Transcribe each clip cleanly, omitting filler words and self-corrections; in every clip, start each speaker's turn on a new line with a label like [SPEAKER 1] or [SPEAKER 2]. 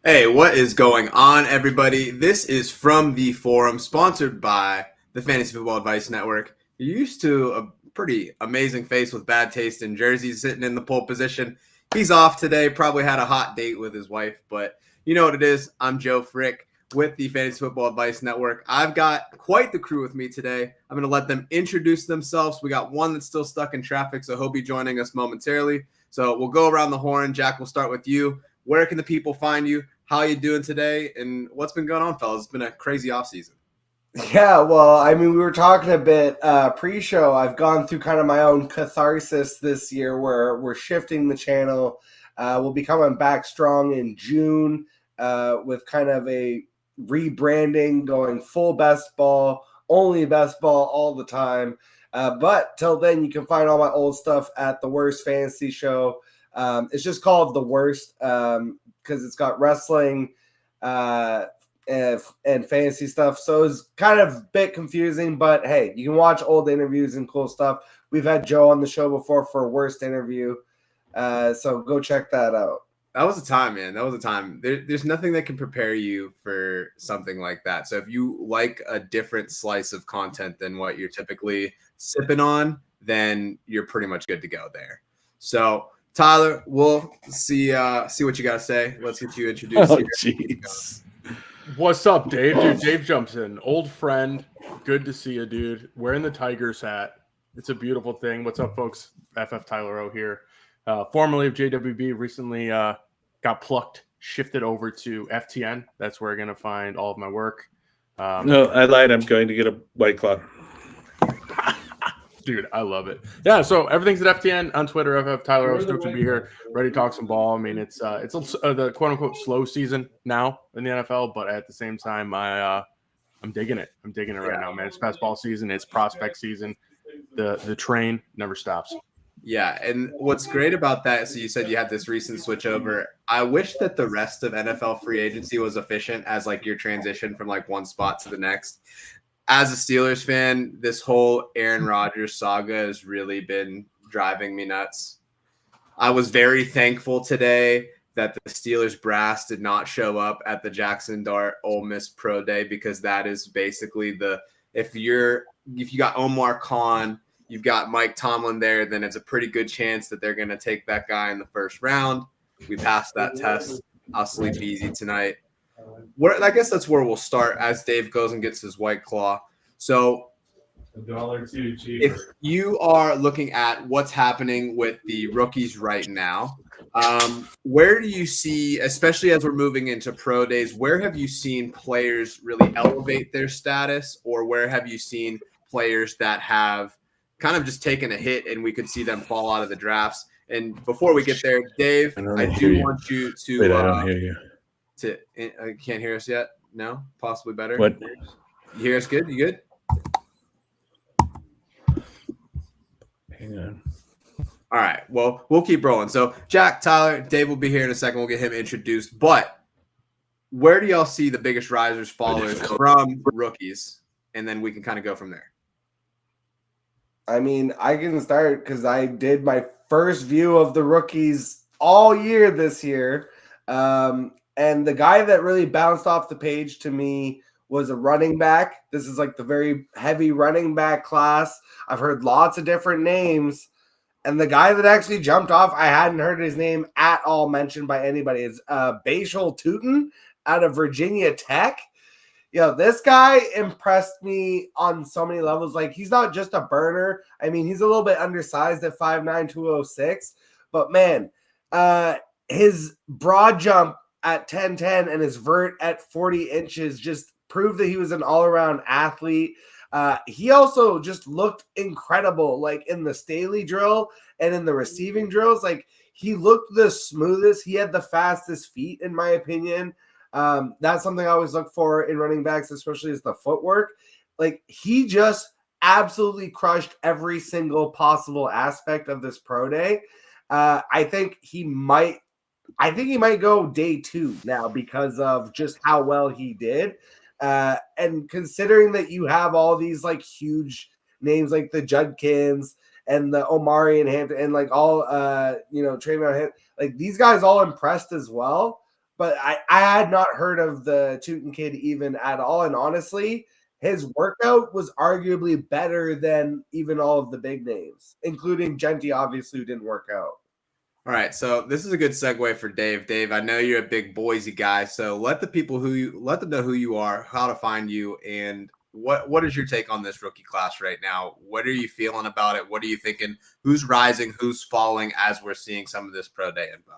[SPEAKER 1] Hey, what is going on, everybody? This is From the Forum, sponsored by the Fantasy Football Advice Network. You're used to a pretty amazing face with bad taste in jerseys sitting in the pole position. He's off today, probably had a hot date with his wife, but you know what it is. I'm Joe Frick with the Fantasy Football Advice Network. I've got quite the crew with me today. I'm going to let them introduce themselves. We got one that's still stuck in traffic, so he'll be joining us momentarily. So we'll go around the horn. Jack, we'll start with you. Where can the people find you? How you doing today? And what's been going on, fellas? It's been a crazy offseason.
[SPEAKER 2] Yeah, well, I mean, we were talking a bit pre-show. I've gone through kind of my own catharsis this year where we're shifting the channel. We'll be coming back strong in June with kind of a rebranding, going full best ball, only best ball all the time. But till then, you can find all my old stuff at The Worst Fantasy Show. It's just called The Worst because it's got wrestling and fantasy stuff. So it's kind of a bit confusing, but hey, you can watch old interviews and cool stuff. We've had Joe on the show before for a worst interview. So go check that out.
[SPEAKER 1] That was a time, man. That was a time. There's nothing that can prepare you for something like that. So if you like a different slice of content than what you're typically sipping on, then you're pretty much good to go there. So Tyler, we'll see what you got to say. Let's get you introduced.
[SPEAKER 3] Oh, jeez.
[SPEAKER 4] What's up, Dave? Dude, Dave jumps in. Old friend. Good to see you, dude. Wearing the Tigers hat. It's a beautiful thing. What's up, folks? FF Tyler O here. Formerly of JWB, recently got plucked, shifted over to FTN. That's where I'm going to find all of my work.
[SPEAKER 3] No, I lied. I'm going to get a White Claw.
[SPEAKER 4] Dude, I love it. Yeah, so everything's at FTN on Twitter. FF Tyler O, stoked to be here, ready to talk some ball. I mean, it's the quote unquote slow season now in the NFL, but at the same time, I'm digging it. I'm digging it right now, man. It's best ball season. It's prospect season. The train never stops.
[SPEAKER 1] Yeah, and what's great about that, so you said you had this recent switch over. I wish that the rest of NFL free agency was efficient as like your transition from like one spot to the next. As a Steelers fan, this whole Aaron Rodgers saga has really been driving me nuts. I was very thankful today that the Steelers brass did not show up at the Jackson Dart Ole Miss Pro Day, because that is basically if you got Omar Khan, you've got Mike Tomlin there, then it's a pretty good chance that they're going to take that guy in the first round. We passed that test. I'll sleep easy tonight. I guess that's where we'll start as Dave goes and gets his White Claw. So
[SPEAKER 5] $1 cheaper.
[SPEAKER 1] If you are looking at what's happening with the rookies right now, where do you see, especially as we're moving into pro days, where have you seen players really elevate their status, or where have you seen players that have kind of just taken a hit and we could see them fall out of the drafts? And before we get there, Dave, I do want you to
[SPEAKER 3] Wait, I don't hear you.
[SPEAKER 1] Can't hear us yet? No? Possibly better?
[SPEAKER 3] What?
[SPEAKER 1] You hear us good? You good?
[SPEAKER 3] Hang on.
[SPEAKER 1] All right. Well, we'll keep rolling. So Jack, Tyler, Dave will be here in a second. We'll get him introduced. But where do y'all see the biggest risers, fallers from rookies? And then we can kind of go from there.
[SPEAKER 2] I mean, I can start because I did my first view of the rookies all year this year. And the guy that really bounced off the page to me was a running back. This is like the very heavy running back class. I've heard lots of different names. And the guy that actually jumped off, I hadn't heard his name at all mentioned by anybody. It's Bashal Tutin out of Virginia Tech. This guy impressed me on so many levels. Like, he's not just a burner. I mean, he's a little bit undersized at 5'9", 206. But, man, his broad jump at 10'10" and his vert at 40 inches just proved that he was an all-around athlete. He also just looked incredible, like in the Staley drill and in the receiving drills. Like, he looked the smoothest. He had the fastest feet, in my opinion. That's something I always look for in running backs, especially is the footwork. Like, he just absolutely crushed every single possible aspect of this pro day. I think he might go day 2 now because of just how well he did. And considering that you have all these like huge names like the Judkins and the Omari and Hampton and like all Trayvon Hampton, like these guys all impressed as well. but I had not heard of the Tootin' Kid even at all. And honestly, his workout was arguably better than even all of the big names, including Genty, obviously, who didn't work out.
[SPEAKER 1] All right, so this is a good segue for Dave. Dave, I know you're a big Boise guy, so let them know who you are, how to find you, and what is your take on this rookie class right now? What are you feeling about it? What are you thinking? Who's rising? Who's falling as we're seeing some of this pro day info?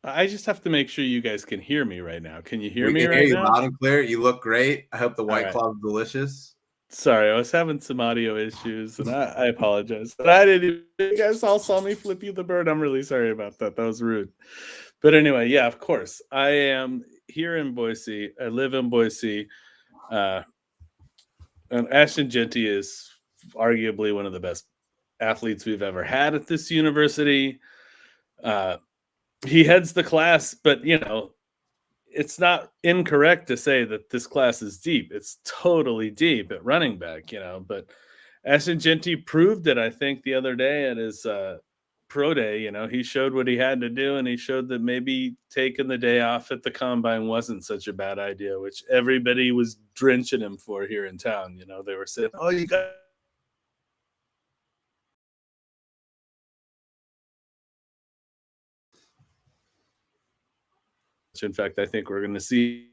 [SPEAKER 3] I just have to make sure you guys can hear me right now. Can you hear
[SPEAKER 1] We
[SPEAKER 3] me
[SPEAKER 1] can
[SPEAKER 3] right
[SPEAKER 1] hear you
[SPEAKER 3] now?
[SPEAKER 1] loud and clear. You look great. I hope the White
[SPEAKER 3] right.
[SPEAKER 1] Claw is delicious.
[SPEAKER 3] Sorry, I was having some audio issues, and I apologize. But I didn't. You guys all saw me flip you the bird. I'm really sorry about that. That was rude. But anyway, yeah, of course. I am here in Boise. I live in Boise. And Ashton Jeanty is arguably one of the best athletes we've ever had at this university. He heads the class, but, it's not incorrect to say that this class is deep. It's totally deep at running back, but Ashton Jeanty proved it, I think, the other day at his pro day. He showed what he had to do, and he showed that maybe taking the day off at the combine wasn't such a bad idea, which everybody was drenching him for here in town. They were saying, oh, you got in fact, I think we're going to see.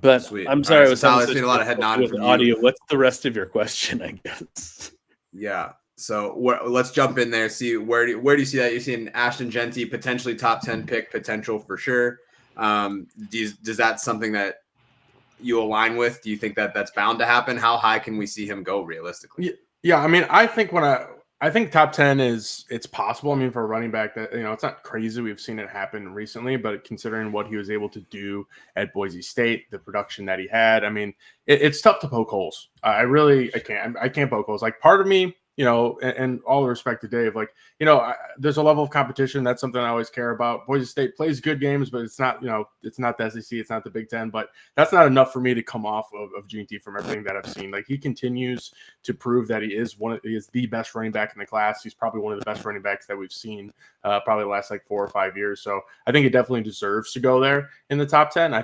[SPEAKER 3] But
[SPEAKER 1] Sweet.
[SPEAKER 3] I'm sorry,
[SPEAKER 1] Right,
[SPEAKER 3] I was
[SPEAKER 1] so
[SPEAKER 3] having
[SPEAKER 1] Tyler's seen a lot of head nodding
[SPEAKER 3] with
[SPEAKER 1] from
[SPEAKER 3] audio.
[SPEAKER 1] you.
[SPEAKER 3] What's the rest of your question, I guess?
[SPEAKER 1] Yeah. So let's jump in there. See where do you see that? You're seeing Ashton Jeanty potentially top 10 pick potential for sure. Does that something that you align with? Do you think that that's bound to happen? How high can we see him go realistically?
[SPEAKER 4] Yeah. I mean, I think top 10 it's possible. I mean, for a running back that, it's not crazy. We've seen it happen recently, but considering what he was able to do at Boise State, the production that he had, I mean, it's tough to poke holes. I can't poke holes. Like part of me, and all the respect to Dave, like, there's a level of competition. That's something I always care about. Boise State plays good games, but it's not, it's not the SEC, it's not the Big Ten, but that's not enough for me to come off of Genty from everything that I've seen. Like he continues to prove that he is the best running back in the class. He's probably one of the best running backs that we've seen probably the last like 4 or 5 years. So I think it definitely deserves to go there in the top 10.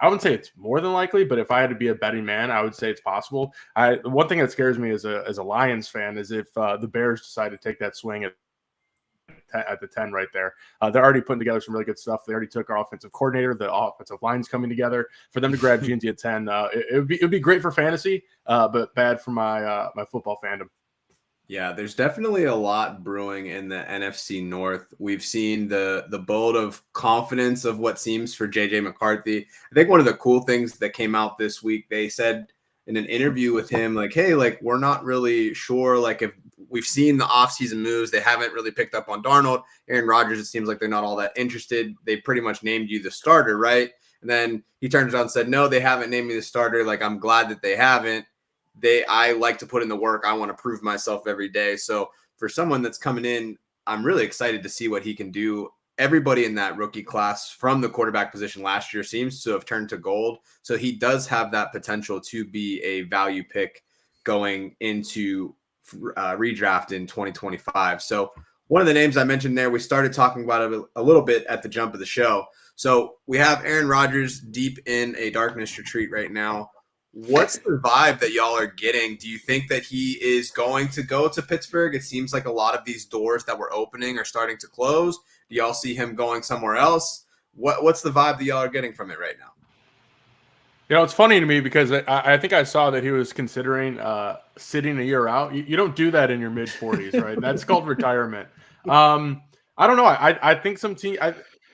[SPEAKER 4] I wouldn't say it's more than likely, but if I had to be a betting man, I would say it's possible. One thing that scares me as a Lions fan is if the Bears decide to take that swing at the 10 right there. They're already putting together some really good stuff. They already took our offensive coordinator. The offensive line's coming together. For them to grab Genty at 10, it would be great for fantasy, but bad for my football fandom.
[SPEAKER 1] Yeah, there's definitely a lot brewing in the NFC North. We've seen the bolt of confidence of what seems for JJ McCarthy. I think one of the cool things that came out this week, they said in an interview with him, like, hey, like, we're not really sure, like, if we've seen the offseason moves, they haven't really picked up on Darnold. Aaron Rodgers, it seems like they're not all that interested. They pretty much named you the starter, right? And then he turns around and said, no, they haven't named me the starter. Like, I'm glad that they haven't. I like to put in the work. I want to prove myself every day. So for someone that's coming in, I'm really excited to see what he can do. Everybody in that rookie class from the quarterback position last year seems to have turned to gold. So he does have that potential to be a value pick going into redraft in 2025. So one of the names I mentioned there, we started talking about it a little bit at the jump of the show. So we have Aaron Rodgers deep in a darkness retreat right now. What's the vibe that y'all are getting? Do you think that he is going to go to Pittsburgh? It seems like a lot of these doors that were opening are starting to close. Do y'all see him going somewhere else? What's the vibe that y'all are getting from it right now?
[SPEAKER 4] It's funny to me because I think I saw that he was considering sitting a year out. You don't do that in your mid 40s, right? That's called retirement. I don't know. I think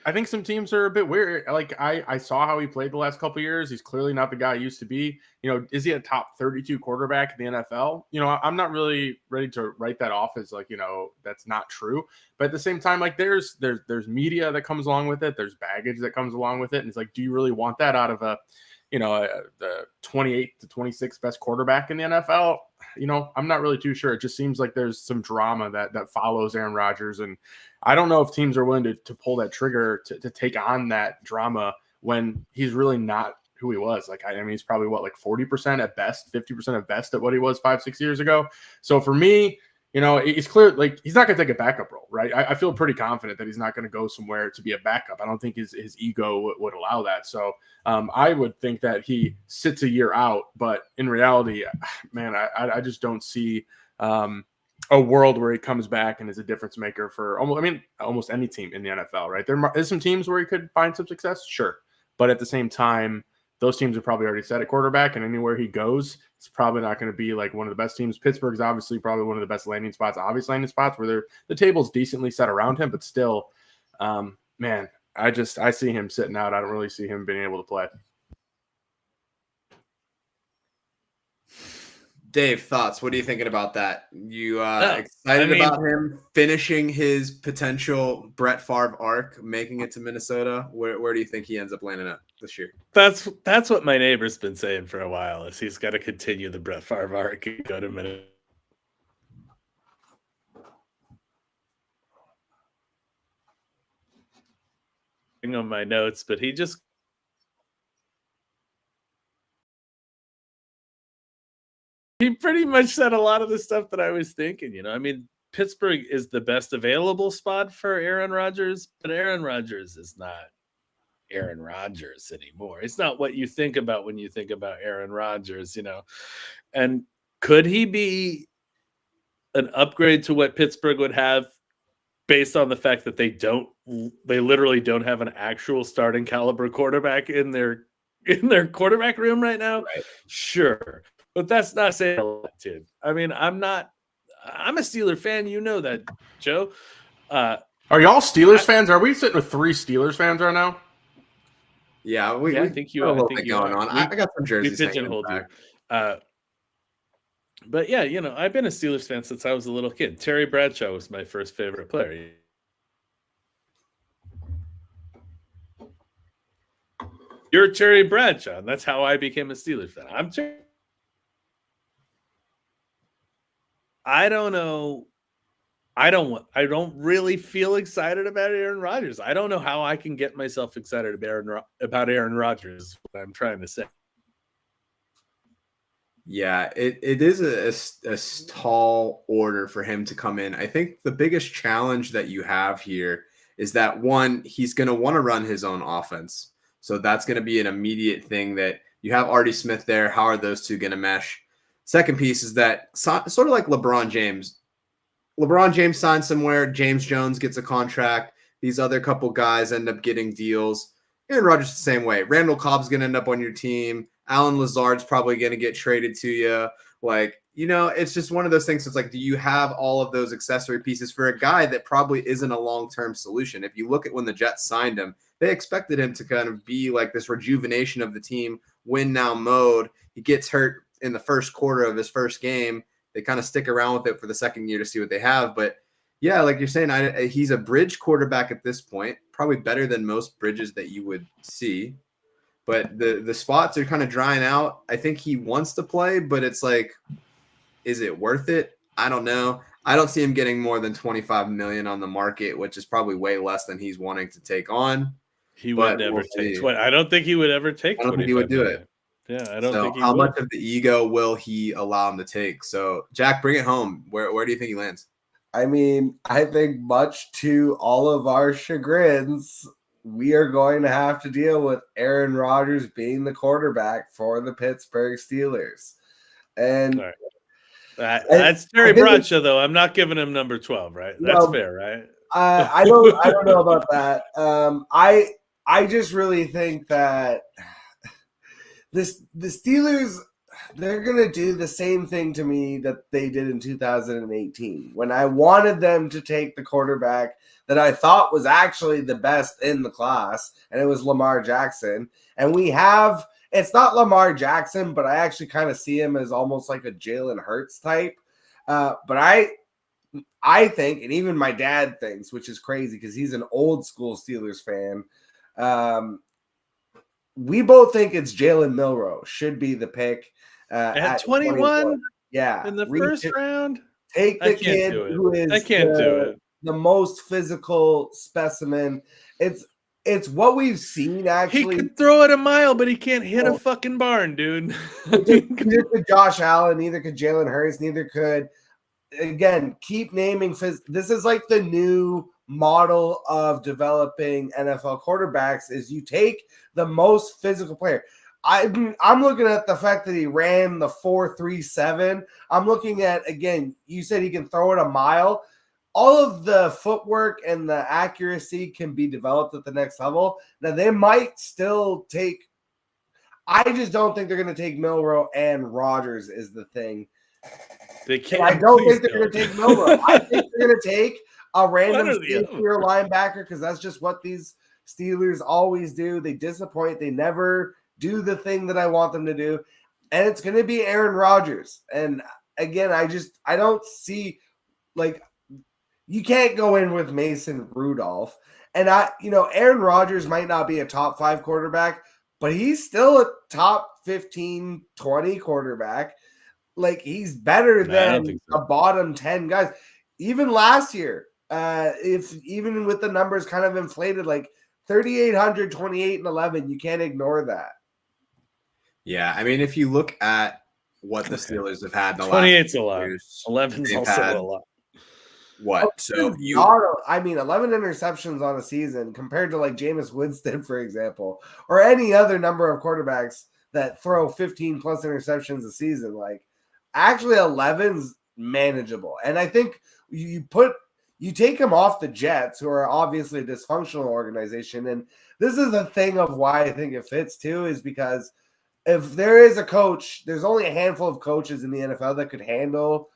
[SPEAKER 4] I think some teams are a bit weird. Like I saw how he played the last couple of years. He's clearly not the guy he used to be. Is he a top 32 quarterback in the NFL? I'm not really ready to write that off as like, that's not true. But at the same time, like there's media that comes along with it. There's baggage that comes along with it. And it's like, do you really want that out of the 28 to 26 best quarterback in the NFL? I'm not really too sure. It just seems like there's some drama that follows Aaron Rodgers. And I don't know if teams are willing to pull that trigger to take on that drama when he's really not who he was. Like, I mean, he's probably like 40% at best, 50% at best at what he was 5-6 years ago. So for me, You know, he's clear, like he's not going to take a backup role, right? I feel pretty confident that he's not going to go somewhere to be a backup. I don't think his ego would allow that. So I would think that he sits a year out, but in reality, man, I just don't see a world where he comes back and is a difference maker for almost any team in the NFL, right? There's some teams where he could find some success, sure, but at the same time, those teams are probably already set at quarterback, and anywhere he goes, it's probably not going to be like one of the best teams. Pittsburgh's obviously probably one of the best landing spots, obvious landing spots where the table's decently set around him, but still, man, I see him sitting out. I don't really see him being able to play.
[SPEAKER 1] Dave, thoughts? What are you thinking about that? You excited about him finishing his potential Brett Favre arc, making it to Minnesota? Where do you think he ends up landing at this year?
[SPEAKER 3] That's what my neighbor's been saying for a while. Is he's got to continue the Brett Favre arc and go to Minnesota. On my notes, but he pretty much said a lot of the stuff that I was thinking. You know, I mean, Pittsburgh is the best available spot for Aaron Rodgers, but Aaron Rodgers is not Aaron Rodgers anymore. It's not what you think about when you think about Aaron Rodgers, you know. And could he be an upgrade to what Pittsburgh would have based on the fact that they literally don't have an actual starting caliber quarterback in their quarterback room right now?
[SPEAKER 1] Right.
[SPEAKER 3] Sure. But that's not saying a lot, dude. I mean, I'm a Steeler fan. You know that, Joe.
[SPEAKER 4] Are y'all Steelers fans? Are we sitting with 3 Steelers fans right now?
[SPEAKER 1] Yeah,
[SPEAKER 3] I think you
[SPEAKER 1] are. I got some jerseys.
[SPEAKER 3] We pigeonholed you. But yeah, you know, I've been a Steelers fan since I was a little kid. Terry Bradshaw was my first favorite player. You're Terry Bradshaw, and that's how I became a Steelers fan. I'm Terry. I don't know. I don't really feel excited about Aaron Rodgers. I don't know how I can get myself excited about Aaron Rodgers, is what I'm trying to say.
[SPEAKER 1] Yeah, it is a tall order for him to come in. I think the biggest challenge that you have here is that, one, he's going to want to run his own offense. So that's going to be an immediate thing that you have Artie Smith there. How are those two going to mesh? Second piece is that sort of like LeBron James. LeBron James signs somewhere. James Jones gets a contract. These other couple guys end up getting deals. Aaron Rodgers the same way. Randall Cobb's going to end up on your team. Alan Lazard's probably going to get traded to you. Like, you know, it's just one of those things. It's like, do you have all of those accessory pieces for a guy that probably isn't a long-term solution? If you look at when the Jets signed him, they expected him to kind of be like this rejuvenation of the team, win now mode. He gets hurt in the first quarter of his first game. They kind of stick around with it for the second year to see what they have. But yeah, like you're saying, he's a bridge quarterback at this point, probably better than most bridges that you would see. But the spots are kind of drying out. I think he wants to play, but it's like, is it worth it? I don't know. I don't see him getting more than $25 million on the market, which is probably way less than he's wanting to take on.
[SPEAKER 3] He would never take 20. I don't think he would ever take 25
[SPEAKER 1] I don't think he would do it.
[SPEAKER 3] Yeah, I don't think he
[SPEAKER 1] how
[SPEAKER 3] would.
[SPEAKER 1] much of the ego will he allow him to take? So, Jack, bring it home. Where do you think he lands?
[SPEAKER 2] I mean, I think much to all of our chagrins, we are going to have to deal with Aaron Rodgers being the quarterback for the Pittsburgh Steelers. And
[SPEAKER 3] that's Terry Bradshaw, though. I'm not giving him number 12, right? That's fair, right?
[SPEAKER 2] I don't know about that. I just really think that the Steelers, they're going to do the same thing to me that they did in 2018 when I wanted them to take the quarterback that I thought was actually the best in the class, and it was Lamar Jackson. And it's not Lamar Jackson, but I actually kind of see him as almost like a Jalen Hurts type. But I think, and even my dad thinks, which is crazy because he's an old school Steelers fan, we both think it's Jalen Milroe should be the pick
[SPEAKER 3] at 21.
[SPEAKER 2] Yeah,
[SPEAKER 3] in the first round.
[SPEAKER 2] Take the kid who is the most physical specimen. It's what we've seen. Actually,
[SPEAKER 3] he could throw it a mile, but he can't hit a fucking barn, dude.
[SPEAKER 2] Neither could Josh Allen. Neither could Jalen Hurts. Neither could again, keep naming. This is like the new model of developing NFL quarterbacks is you take the most physical player. I'm looking at the fact that he ran the 4.37. I'm looking at, again, you said he can throw it a mile. All of the footwork and the accuracy can be developed at the next level. Now, they might still take – I just don't think they're going to take Milroe and Rodgers is the thing.
[SPEAKER 3] They can't.
[SPEAKER 2] And I don't think they're going to take Milroe. I think they're going to take a random safety or linebacker because that's just what these Steelers always do. They disappoint. They never do the thing that I want them to do. And it's going to be Aaron Rodgers. And again, I don't see like you can't go in with Mason Rudolph. And Aaron Rodgers might not be a top 5 quarterback, but he's still a top 15, 20 quarterback. Like he's better than the bottom 10 guys. Even last year, even with the numbers kind of inflated, like 3,800, 28 and 11, you can't ignore that.
[SPEAKER 1] Yeah, I mean, if you look at what the Steelers have had in the
[SPEAKER 3] 28's
[SPEAKER 1] last
[SPEAKER 3] a lot.
[SPEAKER 1] years,
[SPEAKER 3] 11's also a lot.
[SPEAKER 1] What? So
[SPEAKER 2] 11 interceptions on a season compared to like Jameis Winston, for example, or any other number of quarterbacks that throw 15 plus interceptions a season. Like actually 11's manageable. And I think you take him off the Jets, who are obviously a dysfunctional organization. And this is the thing of why I think it fits too, is because if there is a coach, there's only a handful of coaches in the NFL that could handle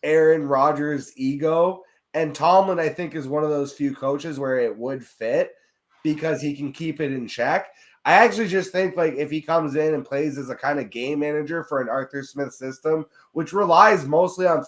[SPEAKER 2] Aaron Rodgers' ego. And Tomlin, I think, is one of those few coaches where it would fit because he can keep it in check. I actually just think like if he comes in and plays as a kind of game manager for an Arthur Smith system, which relies mostly on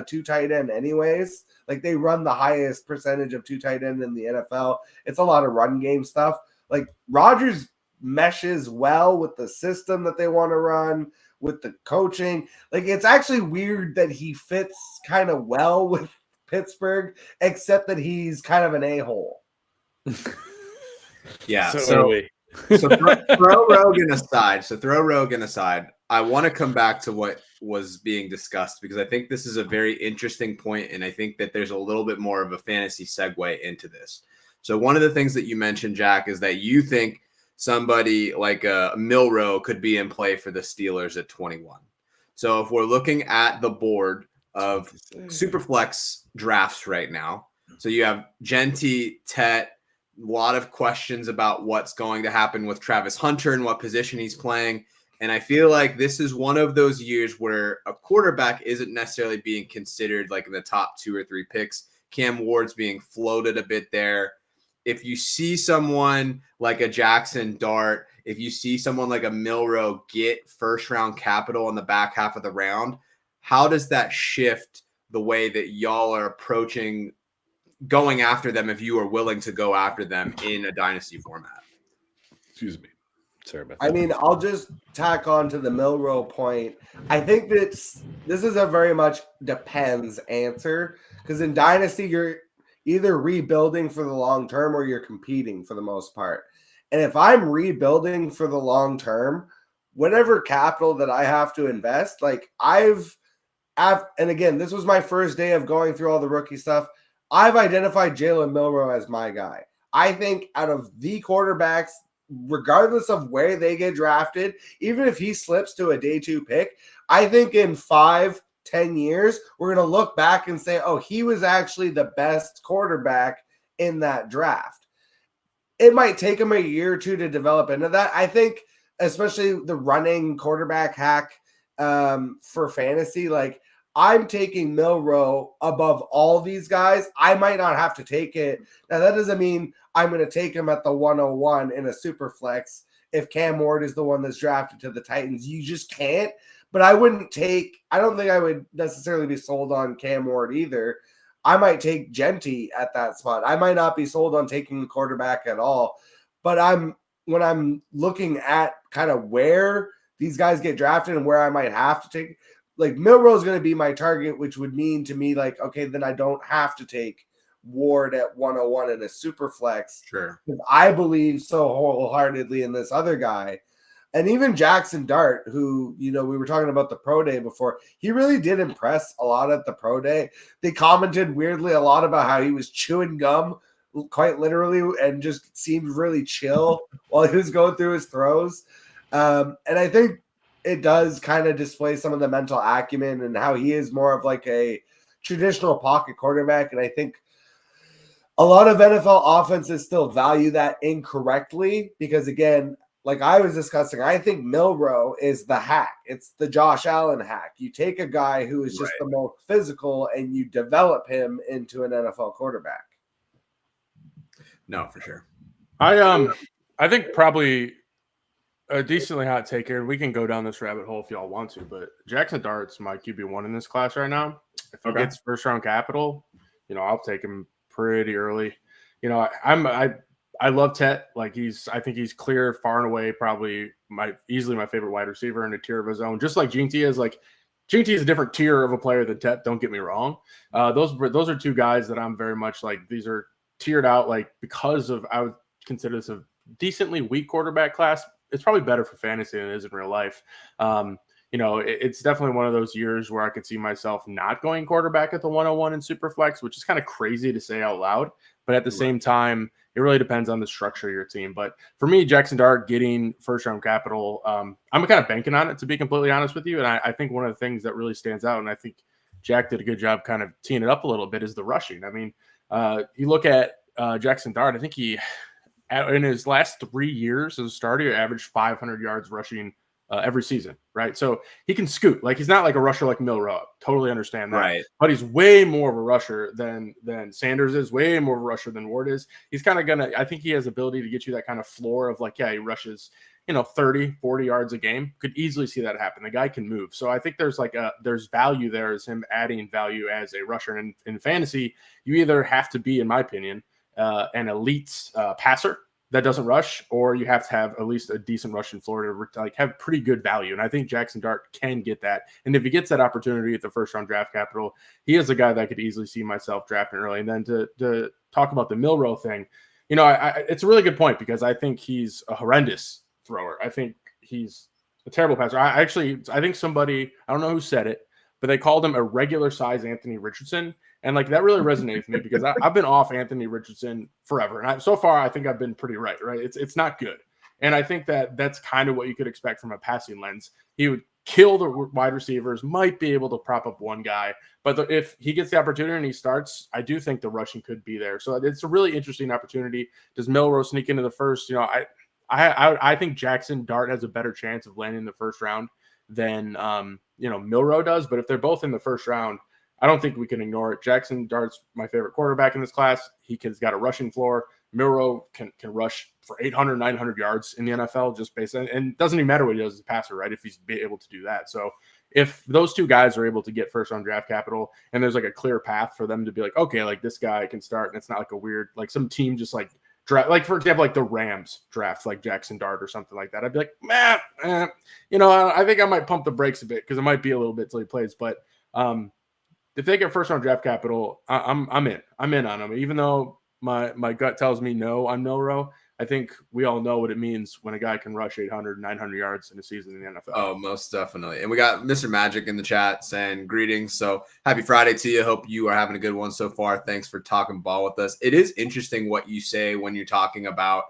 [SPEAKER 2] 2 tight end anyways, like they run the highest percentage of 2 tight end in the NFL. It's a lot of run game stuff. Like Rodgers meshes well with the system that they want to run, with the coaching. Like it's actually weird that he fits kind of well with Pittsburgh, except that he's kind of an a-hole.
[SPEAKER 1] Yeah.
[SPEAKER 3] So
[SPEAKER 1] throw Rogan aside. I want to come back to what was being discussed because I think this is a very interesting point, and I think that there's a little bit more of a fantasy segue into this. So one of the things that you mentioned, Jack, is that you think somebody like a Milroe could be in play for the Steelers at 21. So if we're looking at the board of Superflex drafts right now, so you have Genty, Tet, a lot of questions about what's going to happen with Travis Hunter and what position he's playing. And I feel like this is one of those years where a quarterback isn't necessarily being considered like in the top 2 or 3 picks. Cam Ward's being floated a bit there. If you see someone like a Jackson Dart, if you see someone like a Milroe get first-round capital in the back half of the round, how does that shift the way that y'all are approaching going after them if you are willing to go after them in a dynasty format?
[SPEAKER 3] Excuse me. Sorry about that.
[SPEAKER 2] I mean, I'll just tack on to the Milroe point. I think that this is a very much depends answer because in dynasty, you're either rebuilding for the long term or you're competing for the most part. And if I'm rebuilding for the long term, whatever capital that I have to invest, like and again, this was my first day of going through all the rookie stuff. I've identified Jalen Milroe as my guy. I think out of the quarterbacks, regardless of where they get drafted, even if he slips to a day 2 pick, I think in 5-10 years, we're going to look back and say, oh, he was actually the best quarterback in that draft. It might take him a year or 2 to develop into that. I think, especially the running quarterback hack for fantasy, like I'm taking Milroe above all these guys. I might not have to take it. Now, that doesn't mean I'm going to take him at the 101 in a super flex if Cam Ward is the one that's drafted to the Titans. You just can't. But I don't think I would necessarily be sold on Cam Ward either. I might take Genty at that spot. I might not be sold on taking a quarterback at all. But when I'm looking at kind of where these guys get drafted and where I might have to take, like Milroe is going to be my target, which would mean to me like, okay, then I don't have to take Ward at 101 in a super flex.
[SPEAKER 1] Sure.
[SPEAKER 2] I believe so wholeheartedly in this other guy. And even Jackson Dart, who, we were talking about the pro day before, he really did impress a lot at the pro day. They commented weirdly a lot about how he was chewing gum quite literally and just seemed really chill while he was going through his throws. And I think it does kind of display some of the mental acumen and how he is more of like a traditional pocket quarterback. And I think a lot of NFL offenses still value that incorrectly because, again, like I was discussing, I think Milroe is the hack. It's the Josh Allen hack. You take a guy who is just the most physical and you develop him into an NFL quarterback.
[SPEAKER 1] No, for sure.
[SPEAKER 4] I think probably a decently hot take here, and we can go down this rabbit hole if y'all want to, but Jackson Dart's my QB1 in this class right now. If he gets first round capital, I'll take him pretty early. I love Tet. Like I think he's clear, far and away, probably easily my favorite wide receiver in a tier of his own. Just like Genty is. Like Genty is a different tier of a player than Tet. Don't get me wrong. Those are two guys that I'm very much like. These are tiered out like because of I would consider this a decently weak quarterback class. It's probably better for fantasy than it is in real life. It's definitely one of those years where I could see myself not going quarterback at the 101 in Superflex, which is kind of crazy to say out loud. But at the same time, it really depends on the structure of your team. But for me, Jackson Dart getting first-round capital, I'm kind of banking on it, to be completely honest with you. And I think one of the things that really stands out, and I think Jack did a good job kind of teeing it up a little bit, is the rushing. I mean, you look at Jackson Dart, I think he – in his last 3 years as a starter, he averaged 500 yards rushing every season, right? So he can scoot. Like he's not like a rusher like Milroe. Totally understand that.
[SPEAKER 1] Right.
[SPEAKER 4] But he's way more of a rusher than Sanders is, way more of a rusher than Ward is. He's kind of going to – I think he has ability to get you that kind of floor of like, yeah, he rushes, 30, 40 yards a game. Could easily see that happen. The guy can move. So I think there's value there as him adding value as a rusher. And in fantasy, you either have to be, in my opinion, an elite passer that doesn't rush, or you have to have at least a decent rushing floor to like have pretty good value. And I think Jackson Dart can get that. And if he gets that opportunity at the first round draft capital, he is a guy that I could easily see myself drafting early. And then to talk about the Milroe thing, it's a really good point because I think he's a horrendous thrower. I think he's a terrible passer. I think somebody, I don't know who said it, but they called him a regular size Anthony Richardson. And like that really resonates with me because I've been off Anthony Richardson forever. And so far, I think I've been pretty right? It's not good. And I think that's kind of what you could expect from a passing lens. He would kill the wide receivers, might be able to prop up one guy. But if he gets the opportunity and he starts, I do think the rushing could be there. So it's a really interesting opportunity. Does Milroe sneak into the first? I think Jackson Dart has a better chance of landing in the first round than Milroe does. But if they're both in the first round, I don't think we can ignore it. Jackson Dart's my favorite quarterback in this class. He's got a rushing floor. Milroe can rush for 800, 900 yards in the NFL just based on, and it doesn't even matter what he does as a passer, right? If he's able to do that. So if those two guys are able to get first round draft capital and there's like a clear path for them to be like, okay, like this guy can start and it's not like a weird, like some team just like draft, like for example, like the Rams draft like Jackson Dart or something like that. I'd be like, I think I might pump the brakes a bit because it might be a little bit till he plays, but if they get first round draft capital, I'm in. I'm in on them. Even though my gut tells me no on Milroe, I think we all know what it means when a guy can rush 800, 900 yards in a season in the NFL.
[SPEAKER 1] Oh, most definitely. And we got Mr. Magic in the chat saying greetings. So happy Friday to you. Hope you are having a good one so far. Thanks for talking ball with us. It is interesting what you say when you're talking about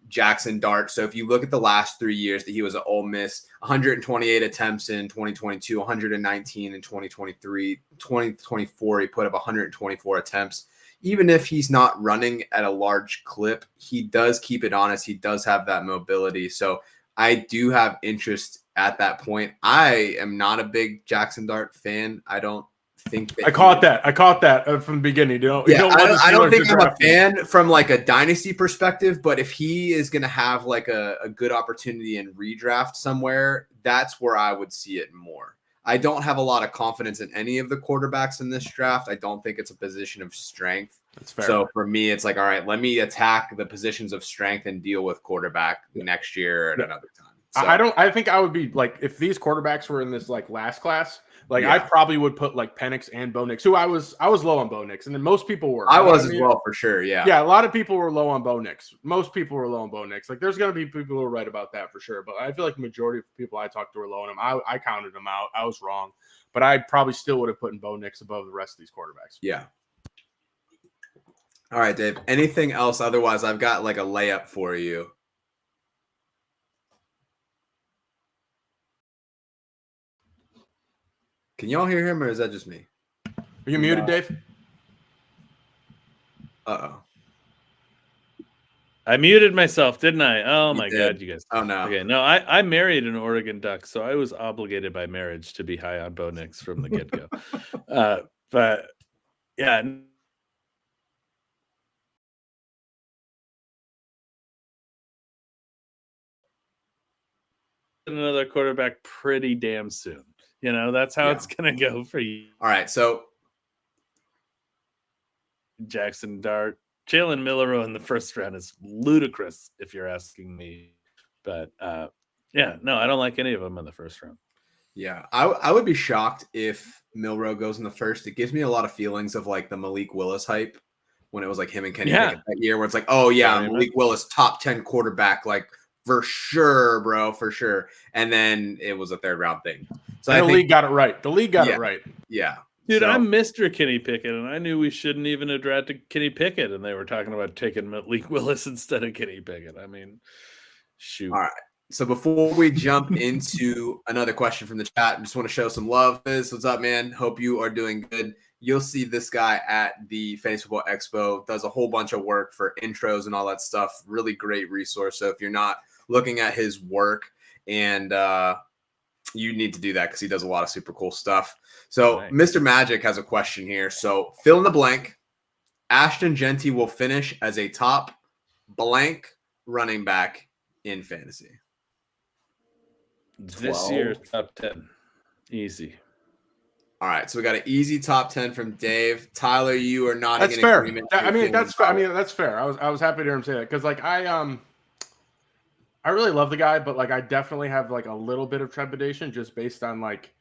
[SPEAKER 1] Jackson Dart. So if you look at the last 3 years that he was at Ole Miss, 128 attempts in 2022, 119 in 2023, 2024, he put up 124 attempts. Even if he's not running at a large clip, he does keep it honest. He does have that mobility. So I do have interest at that point. I am not a big Jackson Dart fan. I don't think that
[SPEAKER 4] I caught that from the beginning.
[SPEAKER 1] I don't think I'm a fan from like a dynasty perspective, but if he is going to have like a good opportunity in redraft somewhere, that's where I would see it more. I don't have a lot of confidence in any of the quarterbacks in this draft. I don't think it's a position of strength.
[SPEAKER 4] That's fair.
[SPEAKER 1] So for me, it's like, all right, let me attack the positions of strength and deal with quarterback next year at another time. So.
[SPEAKER 4] I think I would be like, if these quarterbacks were in this like last class, like I probably would put like Penix and Bo Nix, who I was low on Bo Nix, and then most people were.
[SPEAKER 1] I was as well, for sure. Yeah.
[SPEAKER 4] Yeah, a lot of people were low on Bo Nix. Most people were low on Bo Nix. Like there's gonna be people who are right about that for sure. But I feel like the majority of people I talked to were low on him. I counted them out. I was wrong. But I probably still would have put Bo Nix above the rest of these quarterbacks.
[SPEAKER 1] Yeah. All right, Dave. Anything else? Otherwise, I've got like a layup for you. Can y'all hear him, or is that just me?
[SPEAKER 4] Are you muted, Dave?
[SPEAKER 1] Uh-oh.
[SPEAKER 3] I muted myself, didn't I? Oh, my
[SPEAKER 1] did.
[SPEAKER 3] God, you guys.
[SPEAKER 1] Oh, no.
[SPEAKER 3] Okay, no, I married an Oregon Duck, so I was obligated by marriage to be high on Bo Nix from the get-go. But, yeah. Another quarterback pretty damn soon. You know, that's how it's going to go for you.
[SPEAKER 1] All right, so
[SPEAKER 3] Jackson Dart. Jalen Milroe in the first round is ludicrous, if you're asking me. But, yeah, no, I don't like any of them in the first round.
[SPEAKER 1] Yeah, I would be shocked if Milroe goes in the first. It gives me a lot of feelings of like the Malik Willis hype when it was like him and Kenny Pickett that year, where it's like, oh, yeah, Malik Willis, top 10 quarterback, like for sure, bro, for sure. And then it was a third round thing. So
[SPEAKER 4] the league got it right. The league got it right.
[SPEAKER 1] Yeah.
[SPEAKER 3] Dude, I'm Mr. Kenny Pickett, and I knew we shouldn't even have drafted Kenny Pickett, and they were talking about taking Malik Willis instead of Kenny Pickett. I mean, shoot.
[SPEAKER 1] All right. So before we jump into another question from the chat, I just want to show some love. Liz, what's up, man? Hope you are doing good. You'll see this guy at the Fantasy Football Expo. Does a whole bunch of work for intros and all that stuff. Really great resource. So if you're not looking at his work, and you need to do that because he does a lot of super cool stuff. So Mr. Magic has a question here. So fill in the blank. Ashton Jeanty will finish as a top blank running back in fantasy.
[SPEAKER 3] This year's top 10. Easy.
[SPEAKER 1] All right, so we got an easy top 10 from Dave. Tyler, you are not
[SPEAKER 4] in agreement. I mean, that's fair. That's fair. I was happy to hear him say that because, like, I really love the guy, but like, I definitely have like a little bit of trepidation just based on like,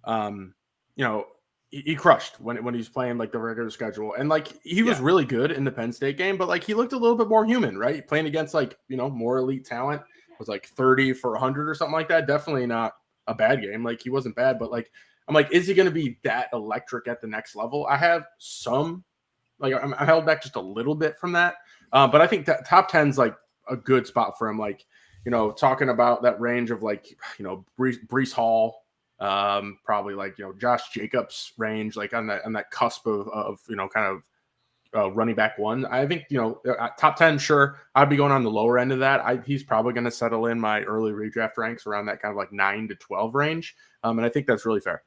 [SPEAKER 4] you know, he crushed when he was playing like the regular schedule, and like he was really good in the Penn State game, but like he looked a little bit more human, right? Playing against like, you know, more elite talent. Was like 30 for 100 or something like that. Definitely not a bad game. Like he wasn't bad, but like I'm like, is he going to be that electric at the next level? I have some, like I'm held back just a little bit from that, but I think that top 10's like a good spot for him. Like, you know, talking about that range of like, you know, Breece Hall, probably like, you know, Josh Jacobs range, like on that cusp of you know, kind of running back one. I think, you know, top 10, sure. I'd be going on the lower end of that. He's probably going to settle in my early redraft ranks around that kind of like 9 to 12 range. And I think that's really fair.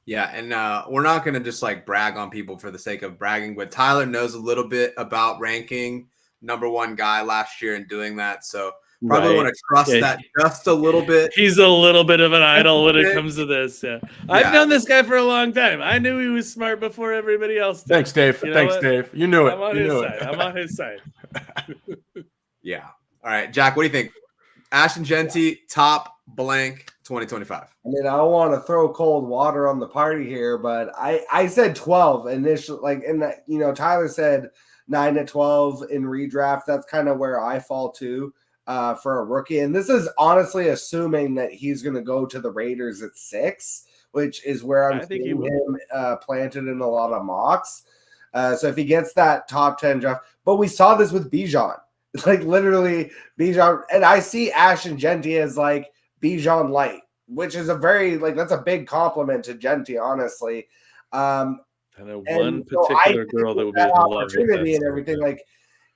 [SPEAKER 1] Yeah, and we're not going to just like brag on people for the sake of bragging, but Tyler knows a little bit about ranking number one guy last year and doing that. So probably want to trust that just a little bit.
[SPEAKER 3] He's a little bit of an idol when it comes to this. Yeah. I've known this guy for a long time. I knew he was smart before everybody else did.
[SPEAKER 4] Thanks, Dave. Thanks, Dave. You knew it.
[SPEAKER 3] I'm on his side. I'm on his side.
[SPEAKER 1] Yeah. All right, Jack, what do you think? Ashton Jeanty, top blank 2025.
[SPEAKER 2] I mean, I don't want to throw cold water on the party here, but I said 12 initially, like in that, you know, Tyler said 9 to 12 in redraft. That's kind of where I fall to. For a rookie, and this is honestly assuming that he's going to go to the Raiders at 6, which is where I'm seeing him planted in a lot of mocks. So if he gets that top 10 draft, but we saw this with Bijan, like literally Bijan, and I see Ashton Jeanty as like Bijan light, which is a very like that's a big compliment to Genty, honestly.
[SPEAKER 3] And one particular girl that would be
[SPEAKER 2] opportunity and everything like.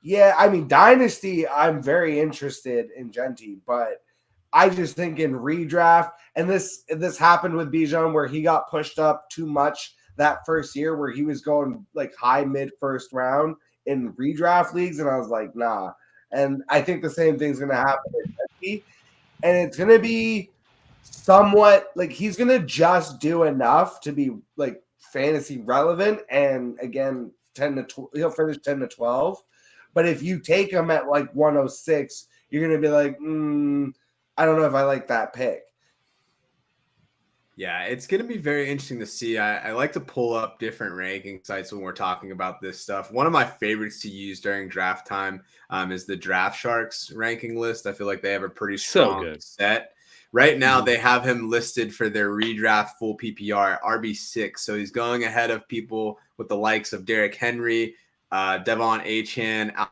[SPEAKER 2] Yeah, I mean, Dynasty, I'm very interested in Genty, but I just think in redraft, and this happened with Bijan where he got pushed up too much that first year where he was going like high mid first round in redraft leagues, and I was like, nah. And I think the same thing's going to happen with Genty, and it's going to be somewhat like he's going to just do enough to be like fantasy relevant, and again, 10 to 12, he'll finish 10 to 12. But if you take him at like 106, you're going to be like, I don't know if I like that pick.
[SPEAKER 1] Yeah, it's going to be very interesting to see. I like to pull up different ranking sites when we're talking about this stuff. One of my favorites to use during draft time is the Draft Sharks ranking list. I feel like they have a pretty strong set. Right now, they have him listed for their redraft full PPR RB6. So he's going ahead of people with the likes of Derrick Henry, Devon Achane,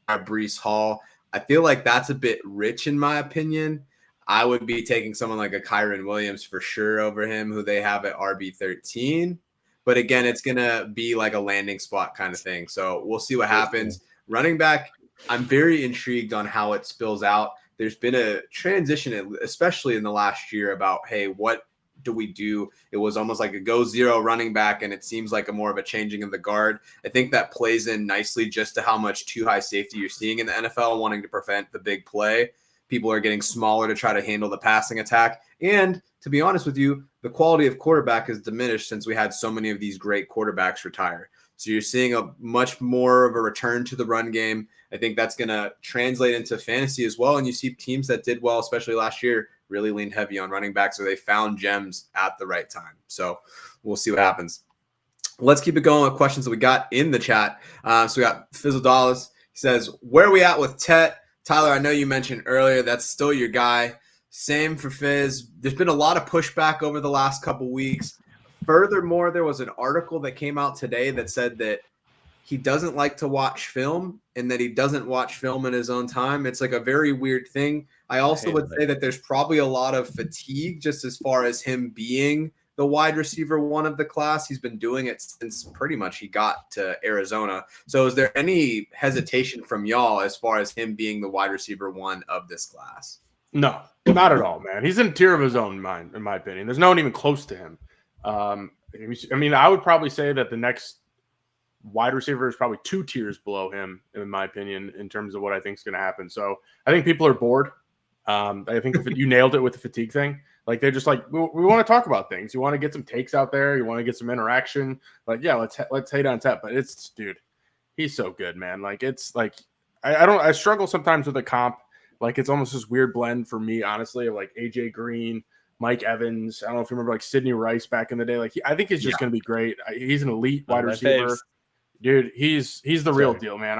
[SPEAKER 1] Breece Hall. I feel like that's a bit rich in my opinion. I would be taking someone like a Kyron Williams for sure over him, who they have at RB13. But again, it's going to be like a landing spot kind of thing. So we'll see what happens. Running back, I'm very intrigued on how it spills out. There's been a transition, especially in the last year, about, hey, what do we do? It was almost like a go zero running back, and it seems like a more of a changing of the guard. I think that plays in nicely just to how much too high safety you're seeing in the NFL, wanting to prevent the big play. People are getting smaller to try to handle the passing attack. And to be honest with you, the quality of quarterback has diminished since we had so many of these great quarterbacks retire. So you're seeing a much more of a return to the run game. I think that's going to translate into fantasy as well. And you see teams that did well, especially last year, really leaned heavy on running backs, so they found gems at the right time. So we'll see what happens. Let's keep it going with questions that we got in the chat. So we got Fizzle Dallas. He says, where are we at with Tet? Tyler, I know you mentioned earlier that's still your guy. Same for Fizz. There's been a lot of pushback over the last couple weeks. Furthermore, there was an article that came out today that said that he doesn't like to watch film and that he doesn't watch film in his own time. It's like a very weird thing. I also would say that there's probably a lot of fatigue just as far as him being the wide receiver one of the class. He's been doing it since pretty much he got to Arizona. So is there any hesitation from y'all as far as him being the wide receiver one of this class?
[SPEAKER 4] No, not at all, man. He's in a tier of his own mind, in my opinion. There's no one even close to him. I mean, I would probably say that the next wide receiver is probably 2 tiers below him, in my opinion, in terms of what I think is going to happen. So I think people are bored. I think you nailed it with the fatigue thing. Like, they're just like, we want to talk about things. You want to get some takes out there. You want to get some interaction. Like, yeah, let's hate on Tet. But it's, dude, he's so good, man. Like, it's like, I struggle sometimes with a comp. Like, it's almost this weird blend for me, honestly, of like AJ Green, Mike Evans. I don't know if you remember like Sidney Rice back in the day. Like, I think he's just going to be great. He's an elite wide receiver.
[SPEAKER 3] Faves.
[SPEAKER 4] Dude, he's the real deal, man.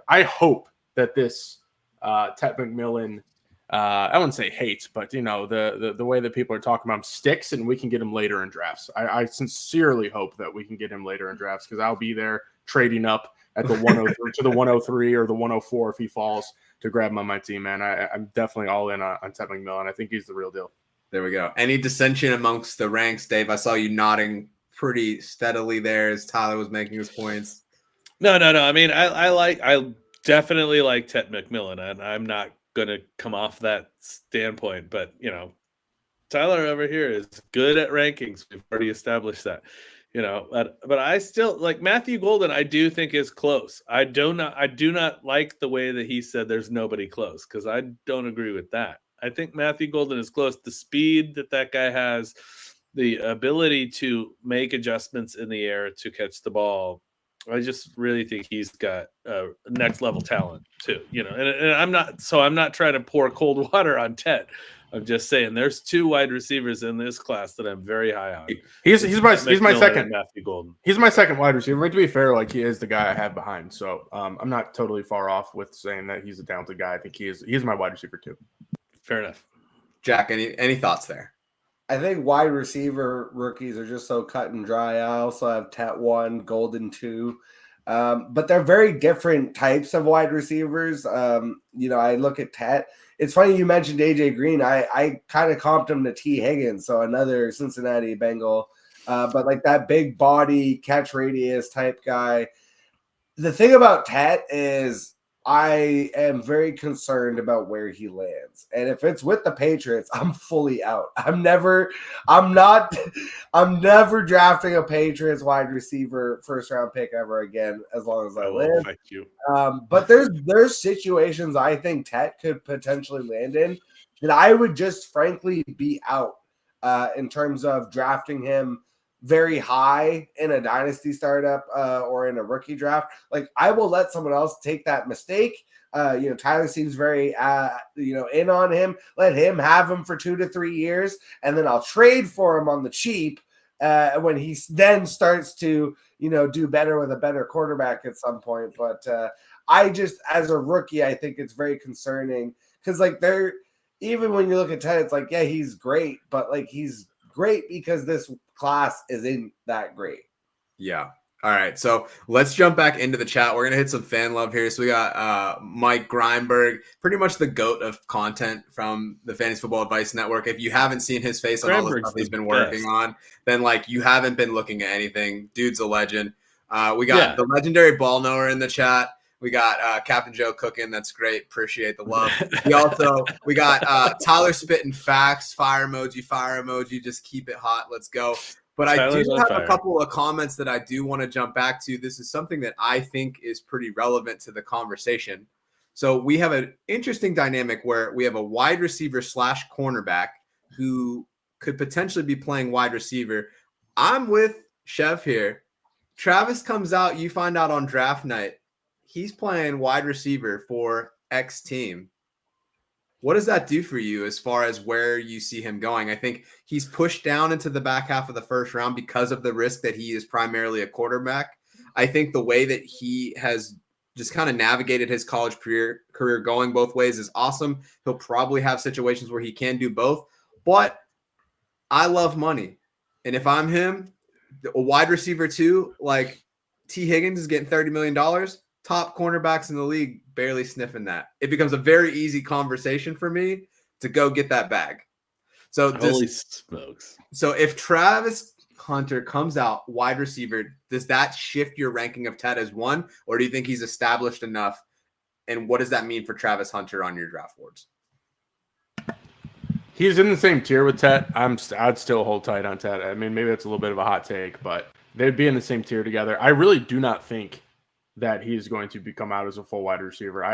[SPEAKER 4] I hope that this Tet McMillan, I wouldn't say hates, but you know, the way that people are talking about him sticks, and we can get him later in drafts. I sincerely hope that we can get him later in drafts, because I'll be there trading up at the 103 to the 103 or the 104 if he falls to grab him on my team, man. I'm definitely all in on Tet McMillan. I think he's the real deal.
[SPEAKER 1] There we go. Any dissension amongst the ranks, Dave? I saw you nodding pretty steadily there as Tyler was making his points.
[SPEAKER 3] No. I mean, I definitely like Tet McMillan, and I'm not going to come off that standpoint. But, you know, Tyler over here is good at rankings. We've already established that, you know, but I still like Matthew Golden. I do think is close. I do not like the way that he said there's nobody close, because I don't agree with that. I think Matthew Golden is close. The speed that guy has, the ability to make adjustments in the air to catch the ball, I just really think he's got next level talent too. You know, and I'm not trying to pour cold water on Tet. I'm just saying there's 2 wide receivers in this class that I'm very high on.
[SPEAKER 4] He's my second
[SPEAKER 3] Matthew Golden.
[SPEAKER 4] He's my second wide receiver. Like, to be fair, like, he is the guy I have behind. So I'm not totally far off with saying that he's a talented guy. I think he's my wide receiver too.
[SPEAKER 3] Fair enough.
[SPEAKER 1] Jack, any thoughts there?
[SPEAKER 2] I think wide receiver rookies are just so cut and dry. I also have Tet 1, Golden 2. But they're very different types of wide receivers. You know, I look at Tet. It's funny you mentioned AJ Green. I kind of comped him to T. Higgins, so another Cincinnati Bengal. But like that big body, catch radius type guy. The thing about Tet is I am very concerned about where he lands. And if it's with the Patriots, I'm fully out. I'm never drafting a Patriots wide receiver first round pick ever again, as long as I live.
[SPEAKER 3] Thank you.
[SPEAKER 2] But there's situations I think Tet could potentially land in that I would just frankly be out in terms of drafting him very high in a dynasty startup or in a rookie draft, like I will let someone else take that mistake. Tyler seems very, in on him. Let him have him for 2 to 3 years, and then I'll trade for him on the cheap when he then starts to, do better with a better quarterback at some point. But I just, as a rookie, I think it's very concerning because, like, even when you look at Ted, it's like, yeah, he's great, but like he's great because this class isn't that great.
[SPEAKER 1] Yeah. All right. So let's jump back into the chat. We're going to hit some fan love here. So we got Mike Greinberg, pretty much the GOAT of content from the Fantasy Football Advice Network. If you haven't seen his face on all the stuff he's been working on, then like you haven't been looking at anything. Dude's a legend. We got the legendary ball knower in the chat. We got Captain Joe cooking. That's great. Appreciate the love. We got Tyler spitting facts, fire emoji. Just keep it hot. Let's go. But Tyler's I do have a couple of comments that I do want to jump back to. This is something that I think is pretty relevant to the conversation. So we have an interesting dynamic where we have a wide receiver / cornerback who could potentially be playing wide receiver. I'm with Chev here. Travis comes out. You find out on draft night he's playing wide receiver for X team. What does that do for you as far as where you see him going? I think he's pushed down into the back half of the first round because of the risk that he is primarily a quarterback. I think the way that he has just kind of navigated his college career going both ways is awesome. He'll probably have situations where he can do both, but I love money. And if I'm him, a wide receiver too, like T. Higgins is getting $30 million. Top cornerbacks in the league barely sniffing that. It becomes a very easy conversation for me to go get that bag. So
[SPEAKER 3] holy smokes.
[SPEAKER 1] So if Travis Hunter comes out wide receiver, does that shift your ranking of Ted as 1, or do you think he's established enough? And what does that mean for Travis Hunter on your draft boards?
[SPEAKER 4] He's in the same tier with Ted. I'd still hold tight on Ted. I mean, maybe that's a little bit of a hot take, but they'd be in the same tier together. I really do not think that he's going to become out as a full wide receiver.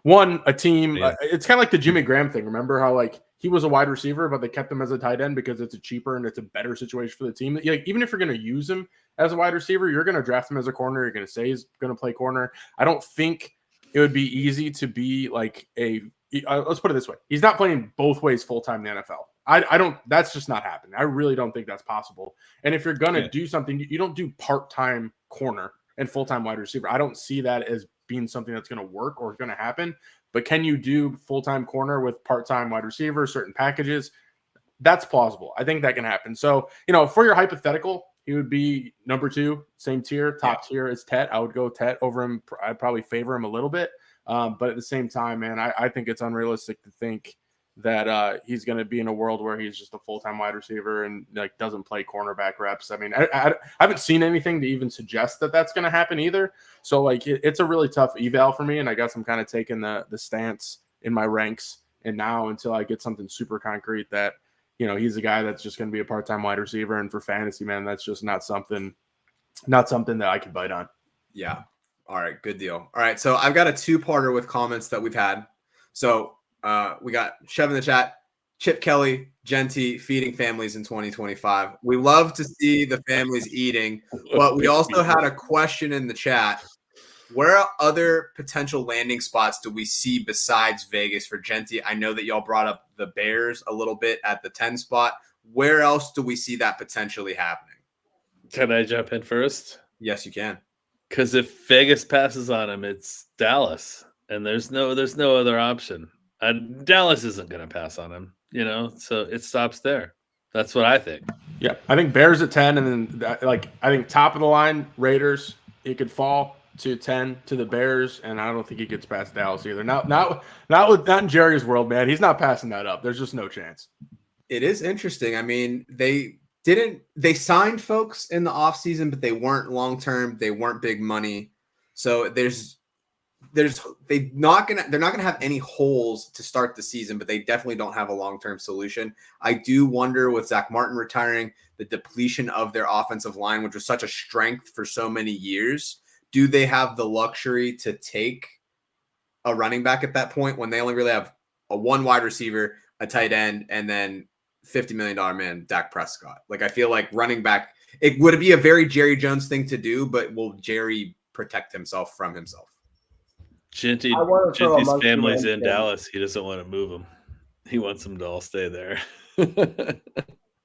[SPEAKER 4] It's kind of like the Jimmy Graham thing. Remember how like he was a wide receiver, but they kept him as a tight end because it's a cheaper and it's a better situation for the team. Like, even if you're going to use him as a wide receiver, you're going to draft him as a corner. You're going to say he's going to play corner. I don't think it would be easy to be like let's put it this way. He's not playing both ways full-time in the NFL. I don't, that's just not happening. I really don't think that's possible. And if you're going to do something, you don't do part-time corner and full-time wide receiver. I don't see that as being something that's going to work or going to happen. But can you do full-time corner with part-time wide receiver, certain packages? That's plausible. I think that can happen. So, for your hypothetical, he would be number 2, same tier, top tier as Tet. I would go Tet over him. I'd probably favor him a little bit. But at the same time, man, I think it's unrealistic to think that he's going to be in a world where he's just a full-time wide receiver and like doesn't play cornerback reps. I mean, I haven't seen anything to even suggest that that's going to happen either. So like it's a really tough eval for me. And I guess I'm kind of taking the stance in my ranks. And now until I get something super concrete that, he's a guy that's just going to be a part-time wide receiver. And for fantasy, man, that's just not something that I can bite on.
[SPEAKER 1] Yeah. All right. Good deal. All right. So I've got a 2-parter with comments that we've had. So we got Chev in the chat, Chip Kelly, Genty feeding families in 2025. We love to see the families eating, but we also had a question in the chat. Where other potential landing spots do we see besides Vegas for Genty? I know that y'all brought up the Bears a little bit at the 10 spot. Where else do we see that potentially happening?
[SPEAKER 3] Can I jump in first?
[SPEAKER 1] Yes, you can.
[SPEAKER 3] Because if Vegas passes on him, it's Dallas, and there's no other option. Dallas isn't going to pass on him, so it stops there. That's what I think.
[SPEAKER 4] Yeah, I think Bears at 10, and then I think top of the line Raiders. He could fall to 10 to the Bears, and I don't think he gets past Dallas either. Not in Jerry's world, man. He's not passing that up. There's just no chance.
[SPEAKER 1] It is interesting. I mean, they signed folks in the offseason, but they weren't long term. They weren't big money. So they're not gonna have any holes to start the season, but they definitely don't have a long-term solution. I do wonder with Zach Martin retiring, the depletion of their offensive line, which was such a strength for so many years. Do they have the luxury to take a running back at that point when they only really have a 1 wide receiver, a tight end, and then $50 million man, Dak Prescott? Like, I feel like running back It would be a very Jerry Jones thing to do, but will Jerry protect himself from himself?
[SPEAKER 3] Genty's family's in Dallas. He doesn't want to move them. He wants them to all stay there.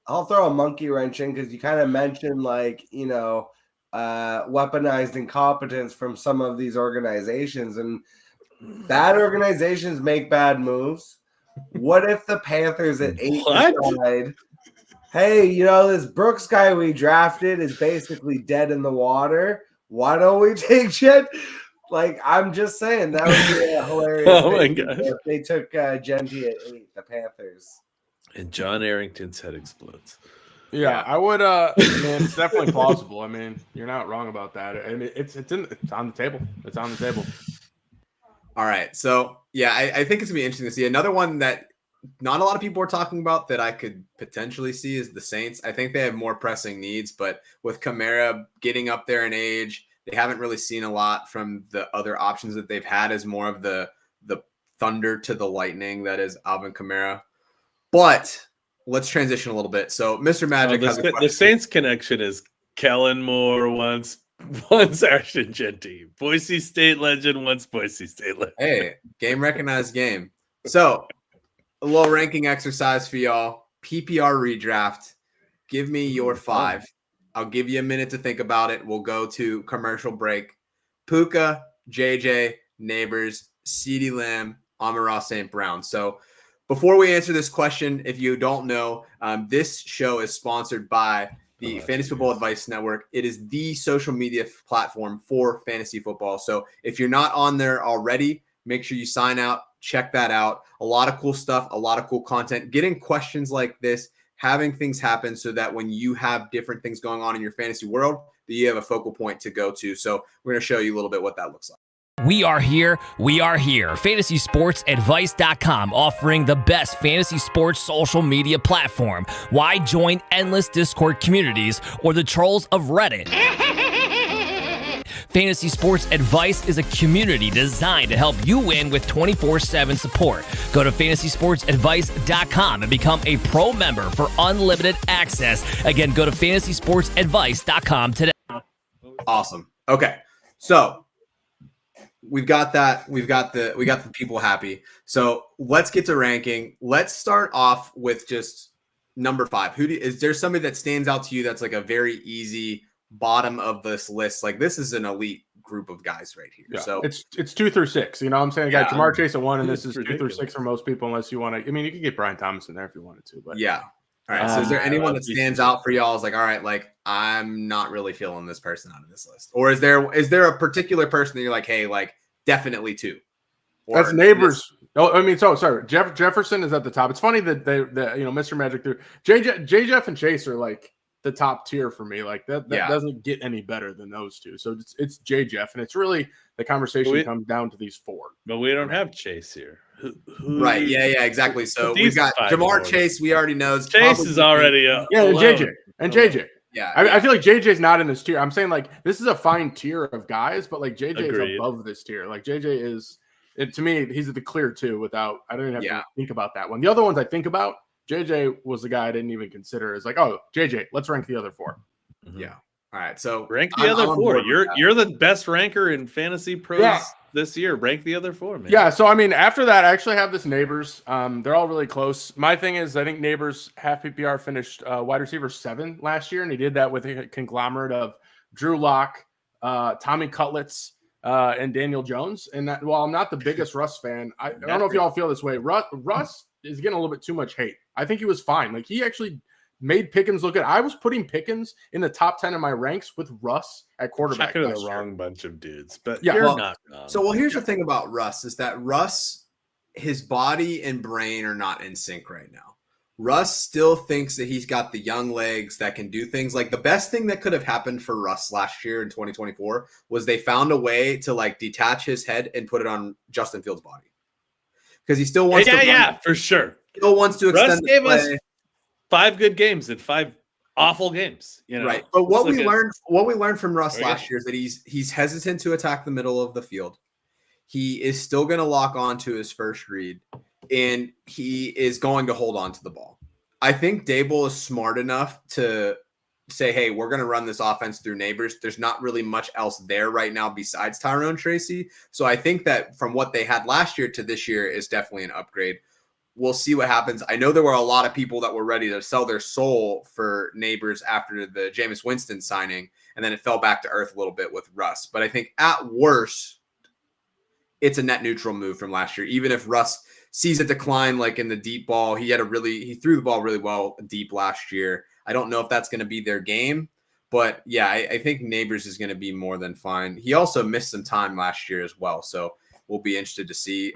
[SPEAKER 2] I'll throw a monkey wrench in because you kind of mentioned weaponized incompetence from some of these organizations, and bad organizations make bad moves. What if the Panthers at 8 decide, hey, this Brooks guy we drafted is basically dead in the water. Why don't we take Jet? I'm just saying that would be a hilarious thing if they took Genty at 8, the Panthers.
[SPEAKER 3] And John Arrington's head explodes.
[SPEAKER 4] Yeah, I would. It's definitely plausible. I mean, you're not wrong about that. I mean, it's on the table. It's on the table.
[SPEAKER 1] All right, so yeah, I think it's gonna be interesting to see. Another one that not a lot of people are talking about that I could potentially see is the Saints. I think they have more pressing needs, but with Kamara getting up there in age, they haven't really seen a lot from the other options that they've had as more of the thunder to the lightning that is Alvin Kamara. But let's transition a little bit. So Mr. Magic has a question.
[SPEAKER 3] The Saints connection is Kellen Moore once Ashton Jeanty. Boise State legend, once Boise State legend.
[SPEAKER 1] Hey, game recognized game. So a little ranking exercise for y'all. PPR redraft. Give me your 5. I'll give you a minute to think about it. We'll go to commercial break. Puka, JJ, Neighbors, CeeDee Lamb, Amon-Ra St. Brown. So before we answer this question, if you don't know, this show is sponsored by the Fantasy Football Advice Network. It is the social media platform for fantasy football. So if you're not on there already, make sure you sign out, check that out. A lot of cool stuff, a lot of cool content, getting questions like this, having things happen so that when you have different things going on in your fantasy world, that you have a focal point to go to. So we're going to show you a little bit what that looks like.
[SPEAKER 6] We are here. FantasySportsAdvice.com, offering the best fantasy sports social media platform. Why join endless Discord communities or the trolls of Reddit? Fantasy Sports Advice is a community designed to help you win with 24/7 support. Go to FantasySportsAdvice.com and become a pro member for unlimited access. Again, go to FantasySportsAdvice.com today.
[SPEAKER 1] Awesome. Okay, so we've got that. We got the people happy. So let's get to ranking. Let's start off with just number 5. Is there somebody that stands out to you that's like a very easy bottom of this list? Like, this is an elite group of guys right here. Yeah, so
[SPEAKER 4] it's 2 through 6. You know what I'm saying? I got Jamar Chase at 1, and this is 2 through 6 for most people, unless you want to. I mean, you could get Brian Thomas in there if you wanted to, but
[SPEAKER 1] yeah. All right. So is there anyone that stands out for y'all? Is like, all right, like I'm not really feeling this person out of this list, or is there a particular person that you're like, hey, like definitely 2?
[SPEAKER 4] Or that's Neighbors. Oh, I mean, sorry. Jefferson is at the top. It's funny that Mr. Magic threw Jeff and Chase are like the top tier for me. Like that doesn't get any better than those 2. So it's Jeff, and it's really the conversation comes down to these 4.
[SPEAKER 3] But we don't have Chase here.
[SPEAKER 1] Right. Yeah, exactly. So we've got Jamar Chase. We already know.
[SPEAKER 3] Chase is already
[SPEAKER 4] JJ.
[SPEAKER 1] Yeah.
[SPEAKER 4] I feel like JJ's not in this tier. I'm saying like this is a fine tier of guys, but like JJ is above this tier. Like JJ is, to me, he's the clear 2 without, I don't even have to think about that one. The other ones I think about, JJ was the guy I didn't even consider. It's like, oh, JJ, let's rank the other 4.
[SPEAKER 1] Mm-hmm. Yeah. All right. So
[SPEAKER 3] rank the other 4. You're the best ranker in fantasy pros this year. Rank the other 4, man.
[SPEAKER 4] Yeah. So I mean, after that, I actually have this Neighbors. They're all really close. My thing is, I think Neighbors half PPR finished wide receiver 7 last year, and he did that with a conglomerate of Drew Lock, Tommy Cutlets, and Daniel Jones. And that, while I'm not the biggest Russ fan, I don't know if y'all feel this way. Russ is getting a little bit too much hate. I think he was fine. Like, he actually made Pickens look good. I was putting Pickens in the top 10 of my ranks with Russ at quarterback.
[SPEAKER 3] Checking the wrong bunch of dudes, but
[SPEAKER 1] yeah,
[SPEAKER 3] you're not.
[SPEAKER 1] So, here's the thing about Russ is that Russ, his body and brain are not in sync right now. Russ still thinks that he's got the young legs that can do things. Like, the best thing that could have happened for Russ last year in 2024 was they found a way to like detach his head and put it on Justin Fields' body. Because he still wants
[SPEAKER 3] for sure.
[SPEAKER 1] Still wants to extend
[SPEAKER 3] Russ gave us 5 good games and 5 awful games,
[SPEAKER 1] right? But what we learned from Russ last year is that he's hesitant to attack the middle of the field. He is still going to lock on to his first read, and he is going to hold on to the ball. I think Dable is smart enough to say, hey, we're going to run this offense through Neighbors. There's not really much else there right now besides Tyrone Tracy. So I think that from what they had last year to this year is definitely an upgrade. We'll see what happens. I know there were a lot of people that were ready to sell their soul for Neighbors after the Jameis Winston signing, and then it fell back to earth a little bit with Russ. But I think at worst, it's a net neutral move from last year. Even if Russ sees a decline like in the deep ball, he threw the ball really well deep last year. I don't know if that's going to be their game, but yeah, I think Neighbors is going to be more than fine. He also missed some time last year as well, so we'll be interested to see.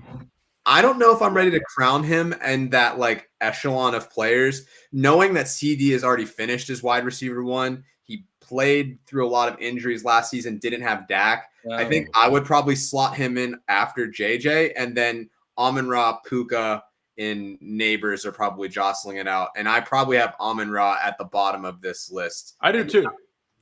[SPEAKER 1] I don't know if I'm ready to crown him and that like echelon of players, knowing that CD has already finished as wide receiver 1. He played through a lot of injuries last season, didn't have Dak.
[SPEAKER 3] Wow.
[SPEAKER 1] I think I would probably slot him in after JJ, and then Amon-Ra, Puka, in Neighbors are probably jostling it out. And I probably have Amon-Ra at the bottom of this list.
[SPEAKER 4] I do too.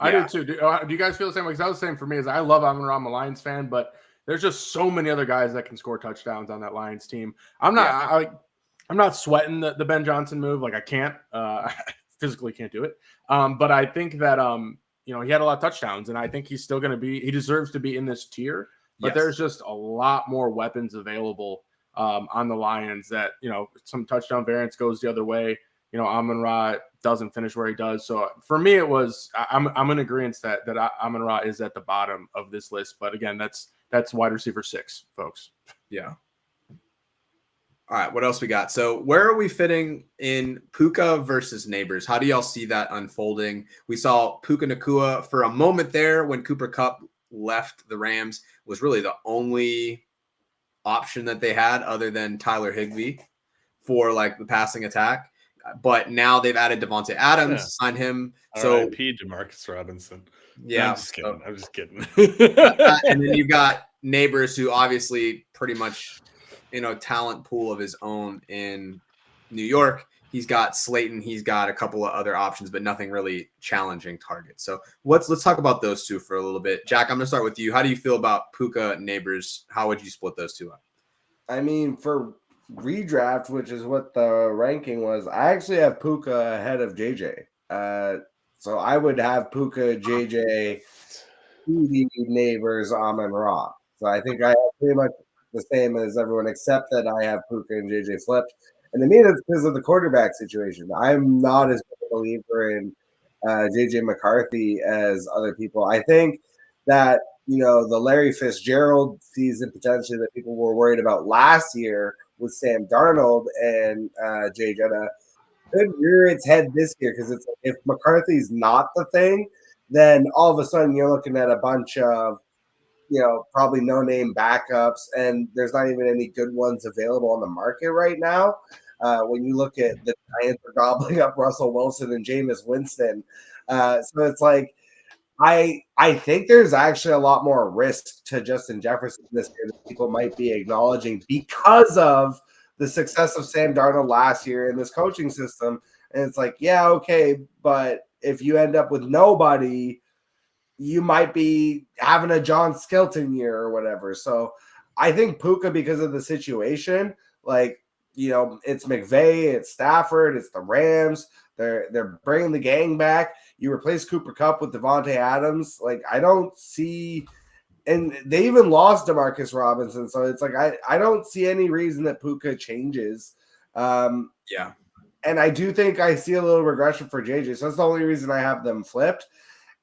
[SPEAKER 4] I
[SPEAKER 1] Yeah.
[SPEAKER 4] do too. Do you guys feel the same way? Because I was the same for me. As I love Amon-Ra, I'm a Lions fan, but there's just so many other guys that can score touchdowns on that Lions team. I'm not sweating the Ben Johnson move. Like I can't, I physically can't do it. But I think that he had a lot of touchdowns, and I think he's still going to be. He deserves to be in this tier. But
[SPEAKER 1] Yes.
[SPEAKER 4] there's just a lot more weapons available on the Lions that, some touchdown variance goes the other way. Amon-Ra doesn't finish where he does. So for me, it was, I'm in agreement that Amon-Ra is at the bottom of this list. But again, that's wide receiver 6, folks.
[SPEAKER 1] Yeah. All right. What else we got? So where are we fitting in Puka versus Neighbors? How do y'all see that unfolding? We saw Puka Nacua for a moment there when Cooper Kupp left the Rams, was really the only option that they had other than Tyler Higbee for like the passing attack. But now they've added Devontae Adams, signed him. So
[SPEAKER 3] R.I.P. Demarcus Robinson.
[SPEAKER 1] yeah,
[SPEAKER 3] I'm just kidding. I'm just kidding.
[SPEAKER 1] and then you've got Neighbors, who obviously pretty much, talent pool of his own in New York. He's got Slayton. He's got a couple of other options, but nothing really challenging targets. So let's talk about those two for a little bit. Jack, I'm going to start with you. How do you feel about Puka, Neighbors? How would you split those two up?
[SPEAKER 2] I mean, for redraft, which is what the ranking was, I actually have Puka ahead of JJ. So I would have Puka, JJ, PD, Neighbors, Amon-Ra. So I think I have pretty much the same as everyone, except that I have Puka and JJ flipped. And to me, that's because of the quarterback situation. I'm not as big a believer in JJ McCarthy as other people. I think that, the Larry Fitzgerald season potentially that people were worried about last year with Sam Darnold and Jay Jetta could rear its head this year, because it's if McCarthy's not the thing, then all of a sudden you're looking at a bunch of probably no-name backups, and there's not even any good ones available on the market right now. When you look at the Giants are gobbling up Russell Wilson and Jameis Winston. So it's like, I think there's actually a lot more risk to Justin Jefferson this year than people might be acknowledging, because of the success of Sam Darnold last year in this coaching system. And it's like, yeah, okay, but if you end up with nobody, you might be having a John Skelton year or whatever. So I think Puka, because of the situation, it's McVay, it's Stafford, it's the Rams. They're bringing the gang back. You replace Cooper Kupp with Devontae Adams. I don't see, and they even lost Demarcus Robinson. So it's like, I don't see any reason that Puka changes.
[SPEAKER 1] Yeah.
[SPEAKER 2] And I do think I see a little regression for JJ. So that's the only reason I have them flipped.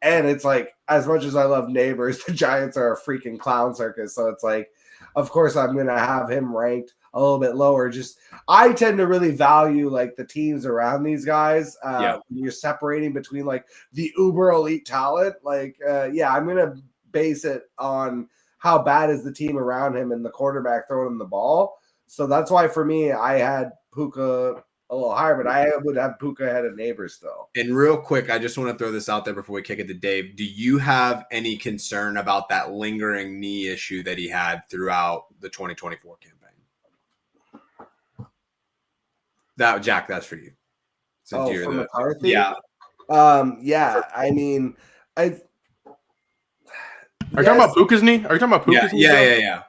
[SPEAKER 2] And it's like, as much as I love Neighbors, the Giants are a freaking clown circus. So it's like, of course, I'm going to have him ranked a little bit lower. Just, I tend to really value the teams around these guys. When you're separating between the uber elite talent. I'm going to base it on how bad is the team around him and the quarterback throwing him the ball. So that's why for me, I had Puka a little higher, but I would have Puka ahead of Neighbors still.
[SPEAKER 1] And real quick, I just want to throw this out there before we kick it to Dave. Do you have any concern about that lingering knee issue that he had throughout the 2024 campaign? Jack, that's for you.
[SPEAKER 2] For McCarthy?
[SPEAKER 1] Yeah.
[SPEAKER 2] I mean,
[SPEAKER 4] Are you talking about Puka's knee? Are you talking about Puka's knee?
[SPEAKER 1] Yeah.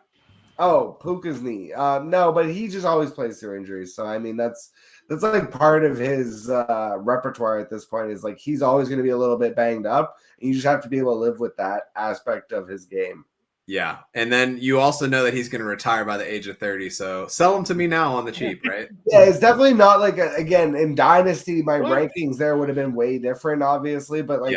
[SPEAKER 2] Oh, Puka's knee. No, but he just always plays through injuries. So I mean, that's that's like part of his repertoire at this point is like he's always going to be a little bit banged up. And you just have to be able to live with that aspect of his game.
[SPEAKER 1] Yeah. And then you also know that he's going to retire by the age of 30. So sell him to me now on the cheap, right?
[SPEAKER 2] Yeah, it's definitely not like, again, in Dynasty, my rankings there would have been way different, obviously. But like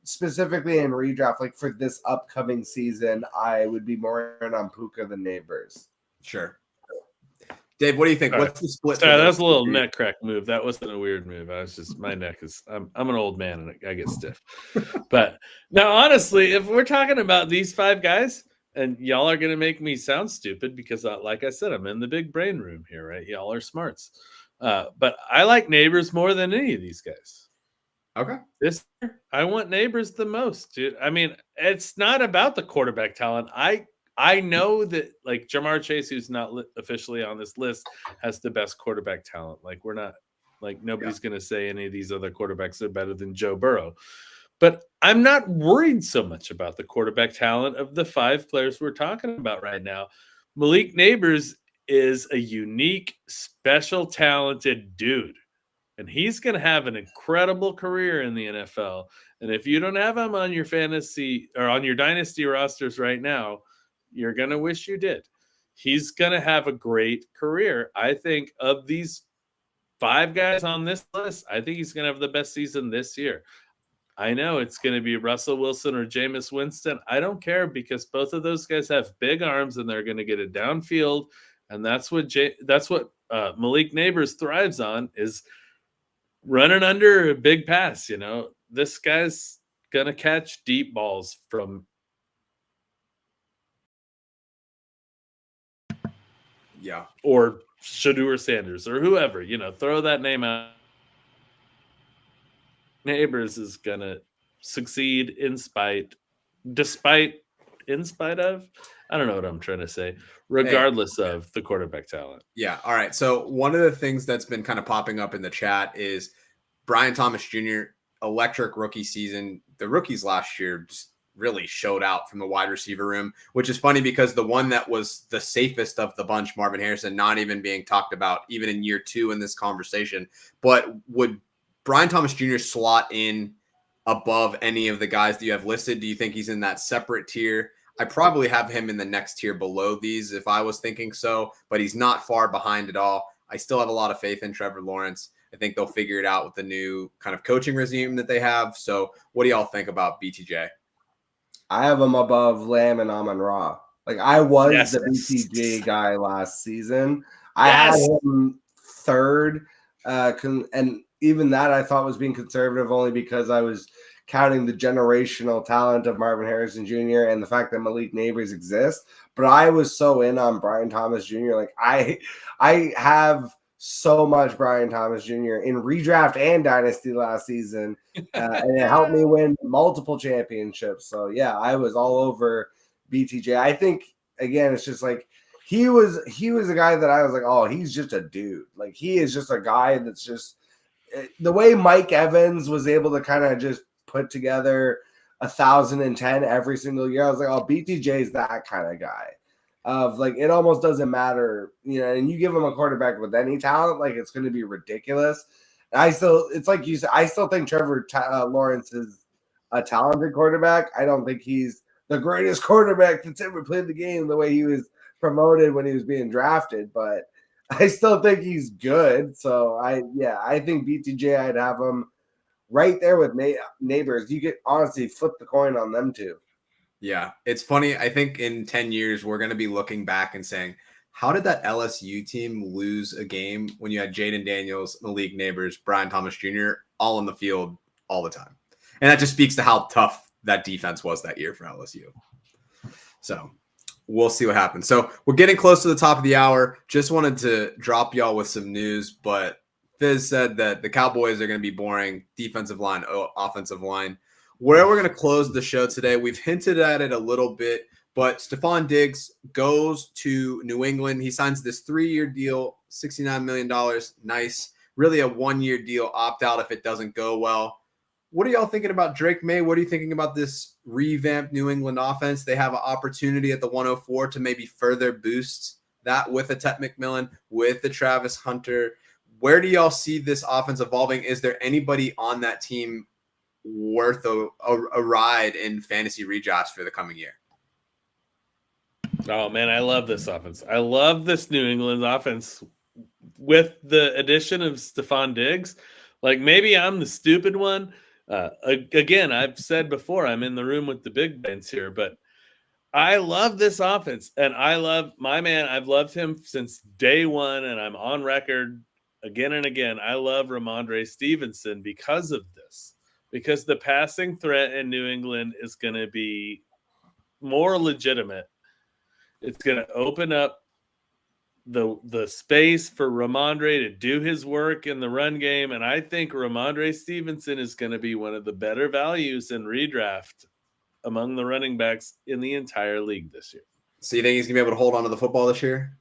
[SPEAKER 2] specifically in redraft, like for this upcoming season, I would be more in on Puka than Neighbors.
[SPEAKER 1] Sure. Dave, what do you think? What's the split?
[SPEAKER 3] Sorry, that was a little neck crack move. That wasn't a weird move. I was just, my neck is, I'm an old man and I get stiff. But now, honestly, if we're talking about these 5 guys, and y'all are going to make me sound stupid because, like I said, I'm in the big brain room here, right? Y'all are smarts. But I like Neighbors more than any of these guys.
[SPEAKER 1] Okay.
[SPEAKER 3] This year, I want Neighbors the most, dude. I mean, it's not about the quarterback talent. I know that, like, Jamar Chase, who's not officially on this list, has the best quarterback talent. Like, we're not, like, nobody's going to say any of these other quarterbacks are better than Joe Burrow. But I'm not worried so much about the quarterback talent of the 5 players we're talking about right now. Malik Neighbors is a unique, special, talented dude. And he's going to have an incredible career in the NFL. And if you don't have him on your fantasy or on your dynasty rosters right now, you're going to wish you did. He's going to have a great career. I think of these 5 guys on this list, I think he's going to have the best season this year. I know it's going to be Russell Wilson or Jameis Winston. I don't care because both of those guys have big arms and they're going to get it downfield. And that's what Malik Neighbors thrives on, is running under a big pass. You know, this guy's going to catch deep balls from.
[SPEAKER 1] Yeah.
[SPEAKER 3] Or Shedeur Sanders or whoever, you know, throw that name out. Neighbors is going to succeed in spite of, I don't know what I'm trying to say, regardless of the quarterback talent.
[SPEAKER 1] Yeah. All right. So one of the things that's been kind of popping up in the chat is Brian Thomas Jr., electric rookie season. The rookies last year just really showed out from the wide receiver room, which is funny because the one that was the safest of the bunch, Marvin Harrison, not even being talked about even in year 2 in this conversation. But would Brian Thomas Jr. slot in above any of the guys that you have listed? Do you think he's in that separate tier? I probably have him in the next tier below these if I was thinking so, but he's not far behind at all. I still have a lot of faith in Trevor Lawrence. I think they'll figure it out with the new kind of coaching regime that they have. So what do y'all think about BTJ?
[SPEAKER 2] I have him above Lamb and Amon-Ra. Like, I was the BTJ guy last season. I had him 3rd, and even that I thought was being conservative only because I was counting the generational talent of Marvin Harrison Jr. and the fact that Malik Neighbors exists. But I was so in on Brian Thomas Jr. Like, I have so much Brian Thomas Jr. in redraft and dynasty last season, and it helped me win multiple championships. So yeah, I was all over BTJ. I think, again, it's just like he was a guy that I was like, oh, he's just a dude. Like, he is just a guy that's just the way Mike Evans was able to kind of just put together 1,010 every single year. I was like, oh, BTJ is that kind of guy. Of like, it almost doesn't matter, you know, and you give him a quarterback with any talent, like, it's going to be ridiculous. And it's like you said, I still think Trevor Lawrence is a talented quarterback. I don't think he's the greatest quarterback that's ever played the game the way he was promoted when he was being drafted, but I still think he's good. So I think BTJ, I'd have him right there with Neighbors. You could honestly flip the coin on them two.
[SPEAKER 1] Yeah, it's funny. I think in 10 years, we're going to be looking back and saying, how did that LSU team lose a game when you had Jaden Daniels, Malik Neighbors, Brian Thomas Jr. all on the field all the time? And that just speaks to how tough that defense was that year for LSU. So we'll see what happens. So we're getting close to the top of the hour. Just wanted to drop y'all with some news, but Fizz said that the Cowboys are going to be boring defensive line, offensive line. Where we're going to close the show today, we've hinted at it a little bit, but Stephon Diggs goes to New England. He signs this 3-year deal, $69 million. Nice. Really a 1-year deal, opt out if it doesn't go well. What are y'all thinking about Drake May? What are you thinking about this revamped New England offense? They have an opportunity at the 104 to maybe further boost that with a Tet McMillan, with the Travis Hunter. Where do y'all see this offense evolving? Is there anybody on that team worth a ride in fantasy redrafts for the coming year?
[SPEAKER 3] Oh man, I love this offense. I love this New England offense with the addition of Stephon Diggs. Like, maybe I'm the stupid one. Again, I've said before, I'm in the room with the big brains here, but I love this offense, and I love my man. I've loved him since day one, and I'm on record again and again. I love Ramondre Stevenson because of this, because the passing threat in New England is going to be more legitimate. It's going to open up the space for Ramondre to do his work in the run game, and I think Ramondre Stevenson is going to be one of the better values in redraft among the running backs in the entire league this year.
[SPEAKER 1] So you think he's gonna be able to hold on to the football this year?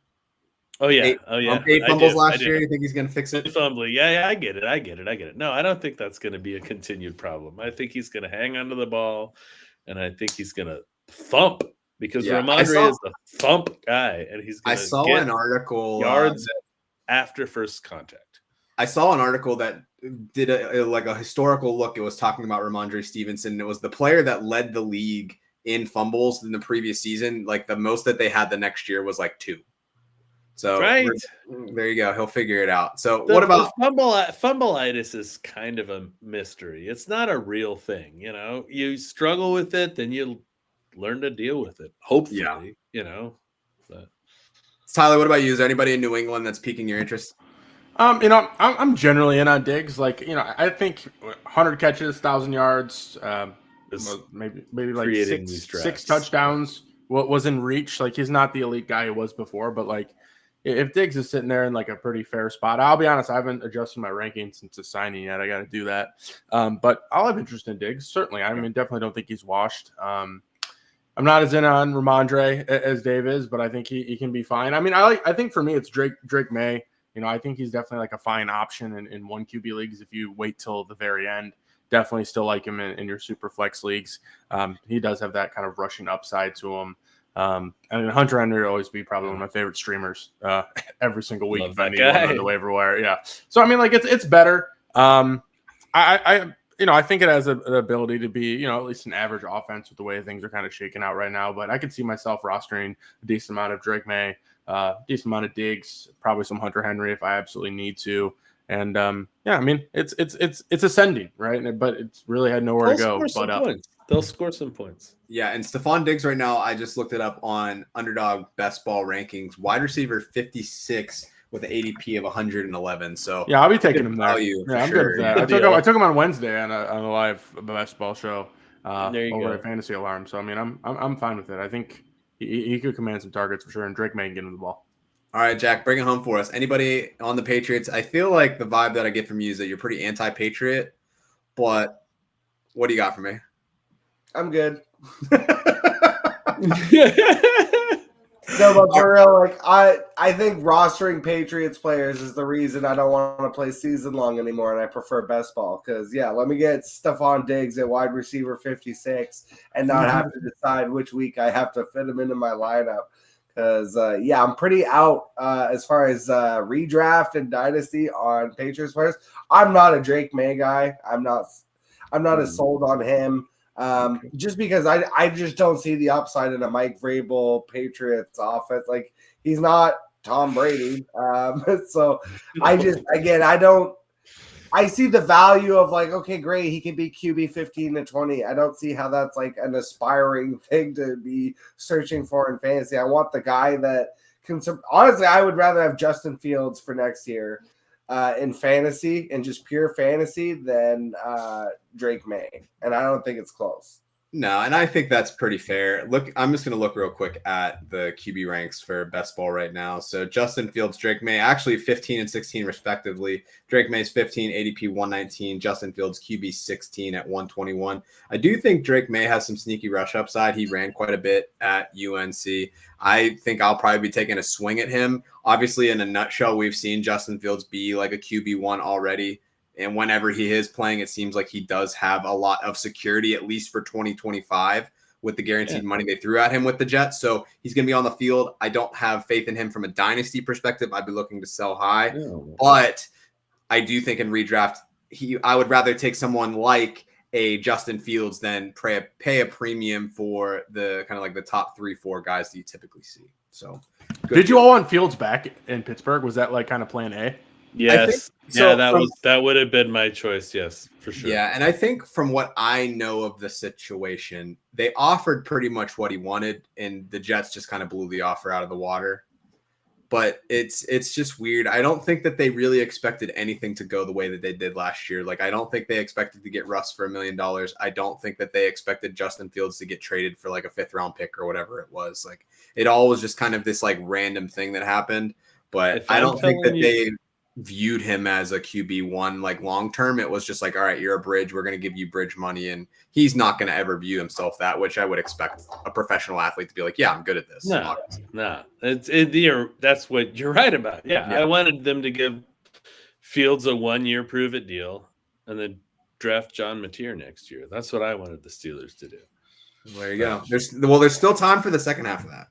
[SPEAKER 3] Oh yeah,
[SPEAKER 1] 8 fumbles last year. You think he's gonna fix it?
[SPEAKER 3] Fumbling, yeah, I get it. No, I don't think that's going to be a continued problem. I think he's going to hang onto the ball, and I think he's going to thump because Ramondre is a thump guy, and he's going to.
[SPEAKER 1] I saw an article
[SPEAKER 3] yards after first contact.
[SPEAKER 1] I saw an article that did a historical look. It was talking about Ramondre Stevenson. It was the player that led the league in fumbles in the previous season. Like, the most that they had the next year was like 2. So
[SPEAKER 3] right
[SPEAKER 1] there you go. He'll figure it out. So what about
[SPEAKER 3] fumbleitis is kind of a mystery. It's not a real thing. You know, you struggle with it, then you learn to deal with it. Hopefully, you know. But.
[SPEAKER 1] Tyler, what about you? Is there anybody in New England that's piquing your interest?
[SPEAKER 4] You know, I'm generally in on Diggs. Like, you know, I think 100 catches, 1,000 yards, maybe like six touchdowns was in reach. Like, he's not the elite guy he was before, but like, if Diggs is sitting there in like a pretty fair spot, I'll be honest, I haven't adjusted my ranking since the signing yet. I got to do that. But I'll have interest in Diggs. Certainly. I mean, definitely don't think he's washed. I'm not as in on Ramondre as Dave is, but I think he can be fine. I mean, I think for me, it's Drake May. You know, I think he's definitely like a fine option in 1 QB leagues. If you wait till the very end, definitely still like him in your Superflex leagues. He does have that kind of rushing upside to him. I mean, Hunter Henry will always be probably one of my favorite streamers every single week. If I need one on the waiver wire. Yeah. So, I mean, like, it's better. I think it has an ability to be, you know, at least an average offense with the way things are kind of shaking out right now. But I could see myself rostering a decent amount of Drake May, decent amount of Diggs, probably some Hunter Henry if I absolutely need to. And I mean, it's ascending, right? But it's really had nowhere to go but up.
[SPEAKER 3] They'll score some points.
[SPEAKER 1] Yeah, and Stephon Diggs right now, I just looked it up on Underdog Best Ball Rankings. Wide receiver 56 with an ADP of 111. So
[SPEAKER 4] yeah, I'll be taking him there.
[SPEAKER 1] I'm good with that.
[SPEAKER 4] I took him on Wednesday on a live Best Ball show over at Fantasy Alarm. So I mean, I'm fine with it. I think he could command some targets for sure, and Drake may get him the ball.
[SPEAKER 1] All right, Jack, bring it home for us. Anybody on the Patriots? I feel like the vibe that I get from you is that you're pretty anti-Patriot, but what do you got for me?
[SPEAKER 2] I'm good. No, but for real, like I think rostering Patriots players is the reason I don't want to play season long anymore, and I prefer best ball because let me get Stephon Diggs at wide receiver 56 and not have to decide which week I have to fit him into my lineup. Because I'm pretty out as far as redraft and dynasty on Patriots players. I'm not a Drake May guy. I'm not as sold on him. Just because I just don't see the upside in a Mike Vrabel Patriots offense. Like, he's not Tom Brady. So I see the value of like, okay, great, he can be QB 15 to 20. I don't see how that's like an aspiring thing to be searching for in fantasy. I want the guy that can. Honestly, I would rather have Justin Fields for next year in fantasy and just pure fantasy than Drake May, and I don't think it's close.
[SPEAKER 1] No, and I think that's pretty fair. Look, I'm just going to look real quick at the QB ranks for best ball right now. So Justin Fields, Drake May, actually 15 and 16 respectively. Drake May's 15, ADP 119. Justin Fields, QB 16 at 121. I do think Drake May has some sneaky rush upside. He ran quite a bit at UNC. I think I'll probably be taking a swing at him. Obviously, in a nutshell, we've seen Justin Fields be like a QB1 already. And whenever he is playing, it seems like he does have a lot of security, at least for 2025, with the guaranteed money they threw at him with the Jets. So he's going to be on the field. I don't have faith in him from a dynasty perspective. I'd be looking to sell high. But I do think in redraft, I would rather take someone like a Justin Fields than pay a premium for the kind of like the top 3-4 guys that you typically see. So
[SPEAKER 4] Did you all want Fields back in Pittsburgh? Was that like kind of plan A?
[SPEAKER 3] Yes. That would have been my choice. Yes, for sure.
[SPEAKER 1] Yeah. And I think from what I know of the situation, they offered pretty much what he wanted, and the Jets just kind of blew the offer out of the water. But it's just weird. I don't think that they really expected anything to go the way that they did last year. Like, I don't think they expected to get Russ for $1 million. I don't think that they expected Justin Fields to get traded for like a 5th round pick or whatever it was. Like, it all was just kind of this like random thing that happened. But I don't think that they viewed him as a QB1 like long term. It was just like, all right, you're a bridge, we're going to give you bridge money, and he's not going to ever view himself that, which I would expect a professional athlete to be like, yeah, I'm good at this.
[SPEAKER 3] No, that's what you're right about. Yeah, I wanted them to give Fields a 1-year prove it deal and then draft John Mateer next year. That's what I wanted the Steelers to do.
[SPEAKER 1] There you go. There's still time for the second half of that.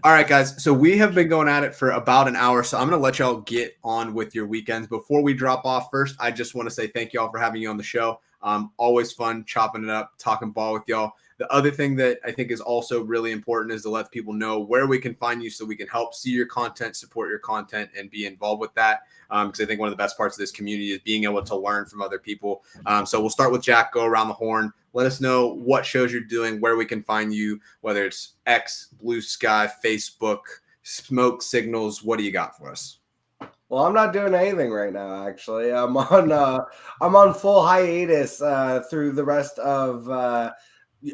[SPEAKER 1] All right, guys. So we have been going at it for about an hour. So I'm going to let y'all get on with your weekends. Before we drop off, first, I just want to say thank y'all for having you on the show. Always fun chopping it up, talking ball with y'all. The other thing that I think is also really important is to let people know where we can find you so we can help see your content, support your content, and be involved with that. Because I think one of the best parts of this community is being able to learn from other people. So we'll start with Jack, go around the horn. Let us know what shows you're doing, where we can find you, whether it's X, Blue Sky, Facebook, Smoke Signals. What do you got for us?
[SPEAKER 2] Well, I'm not doing anything right now. Actually, I'm on full hiatus through the rest of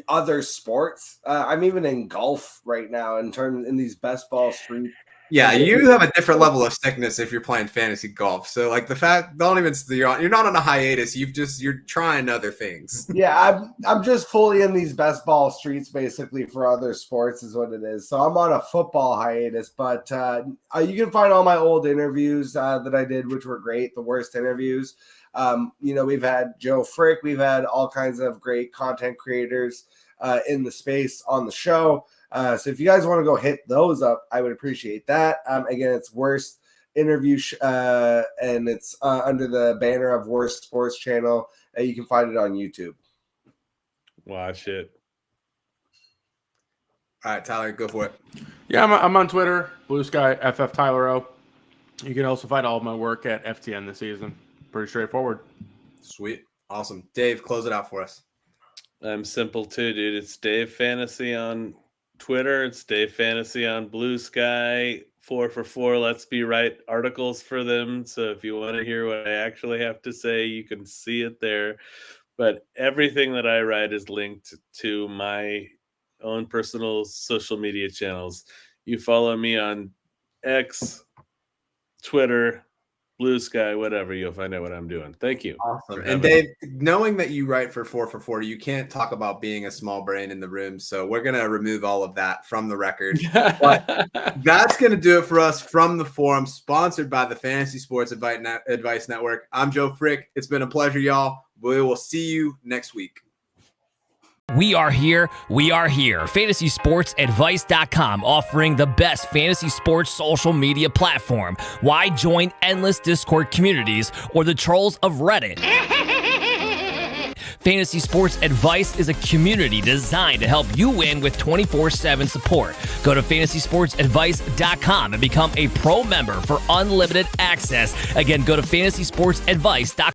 [SPEAKER 2] other sports. I'm even in golf right now in these best ball streets.
[SPEAKER 1] Yeah, you have a different level of sickness if you're playing fantasy golf. So, like, the fact, you're not on a hiatus. You're trying other things.
[SPEAKER 2] Yeah, I'm just fully in these best ball streets, basically, for other sports is what it is. So I'm on a football hiatus, but you can find all my old interviews that I did, which were great, the worst interviews. We've had Joe Frick, we've had all kinds of great content creators in the space on the show. So if you guys want to go hit those up, I would appreciate that. Again, it's Worst Interview, and it's under the banner of Worst Sports Channel. You can find it on YouTube.
[SPEAKER 3] Watch it.
[SPEAKER 1] All right, Tyler, go for it.
[SPEAKER 4] Yeah, I'm on Twitter, Blue Sky FF Tyler O. You can also find all of my work at FTN this season. Pretty straightforward.
[SPEAKER 1] Sweet. Awesome. Dave, close it out for us.
[SPEAKER 3] I'm simple too, dude. It's Dave Fantasy on Twitter. It's Dave Fantasy on Blue Sky. 4 for 4 Let's Be Right articles for them. So if you want to hear what I actually have to say, you can see it there. But everything that I write is linked to my own personal social media channels. You follow me on X, Twitter, Blue Sky, whatever, you'll find out what I'm doing. Thank you.
[SPEAKER 1] Awesome. And Dave, knowing that you write for 4 for 40, you can't talk about being a small brain in the room. So we're going to remove all of that from the record. But that's going to do it for us from the forum, sponsored by the Fantasy Sports Advice Network. I'm Joe Frick. It's been a pleasure, y'all. We will see you next week.
[SPEAKER 6] We are here. FantasySportsAdvice.com, offering the best fantasy sports social media platform. Why join endless Discord communities or the trolls of Reddit? Fantasy Sports Advice is a community designed to help you win with 24/7 support. Go to FantasySportsAdvice.com and become a pro member for unlimited access. Again, go to FantasySportsAdvice.com.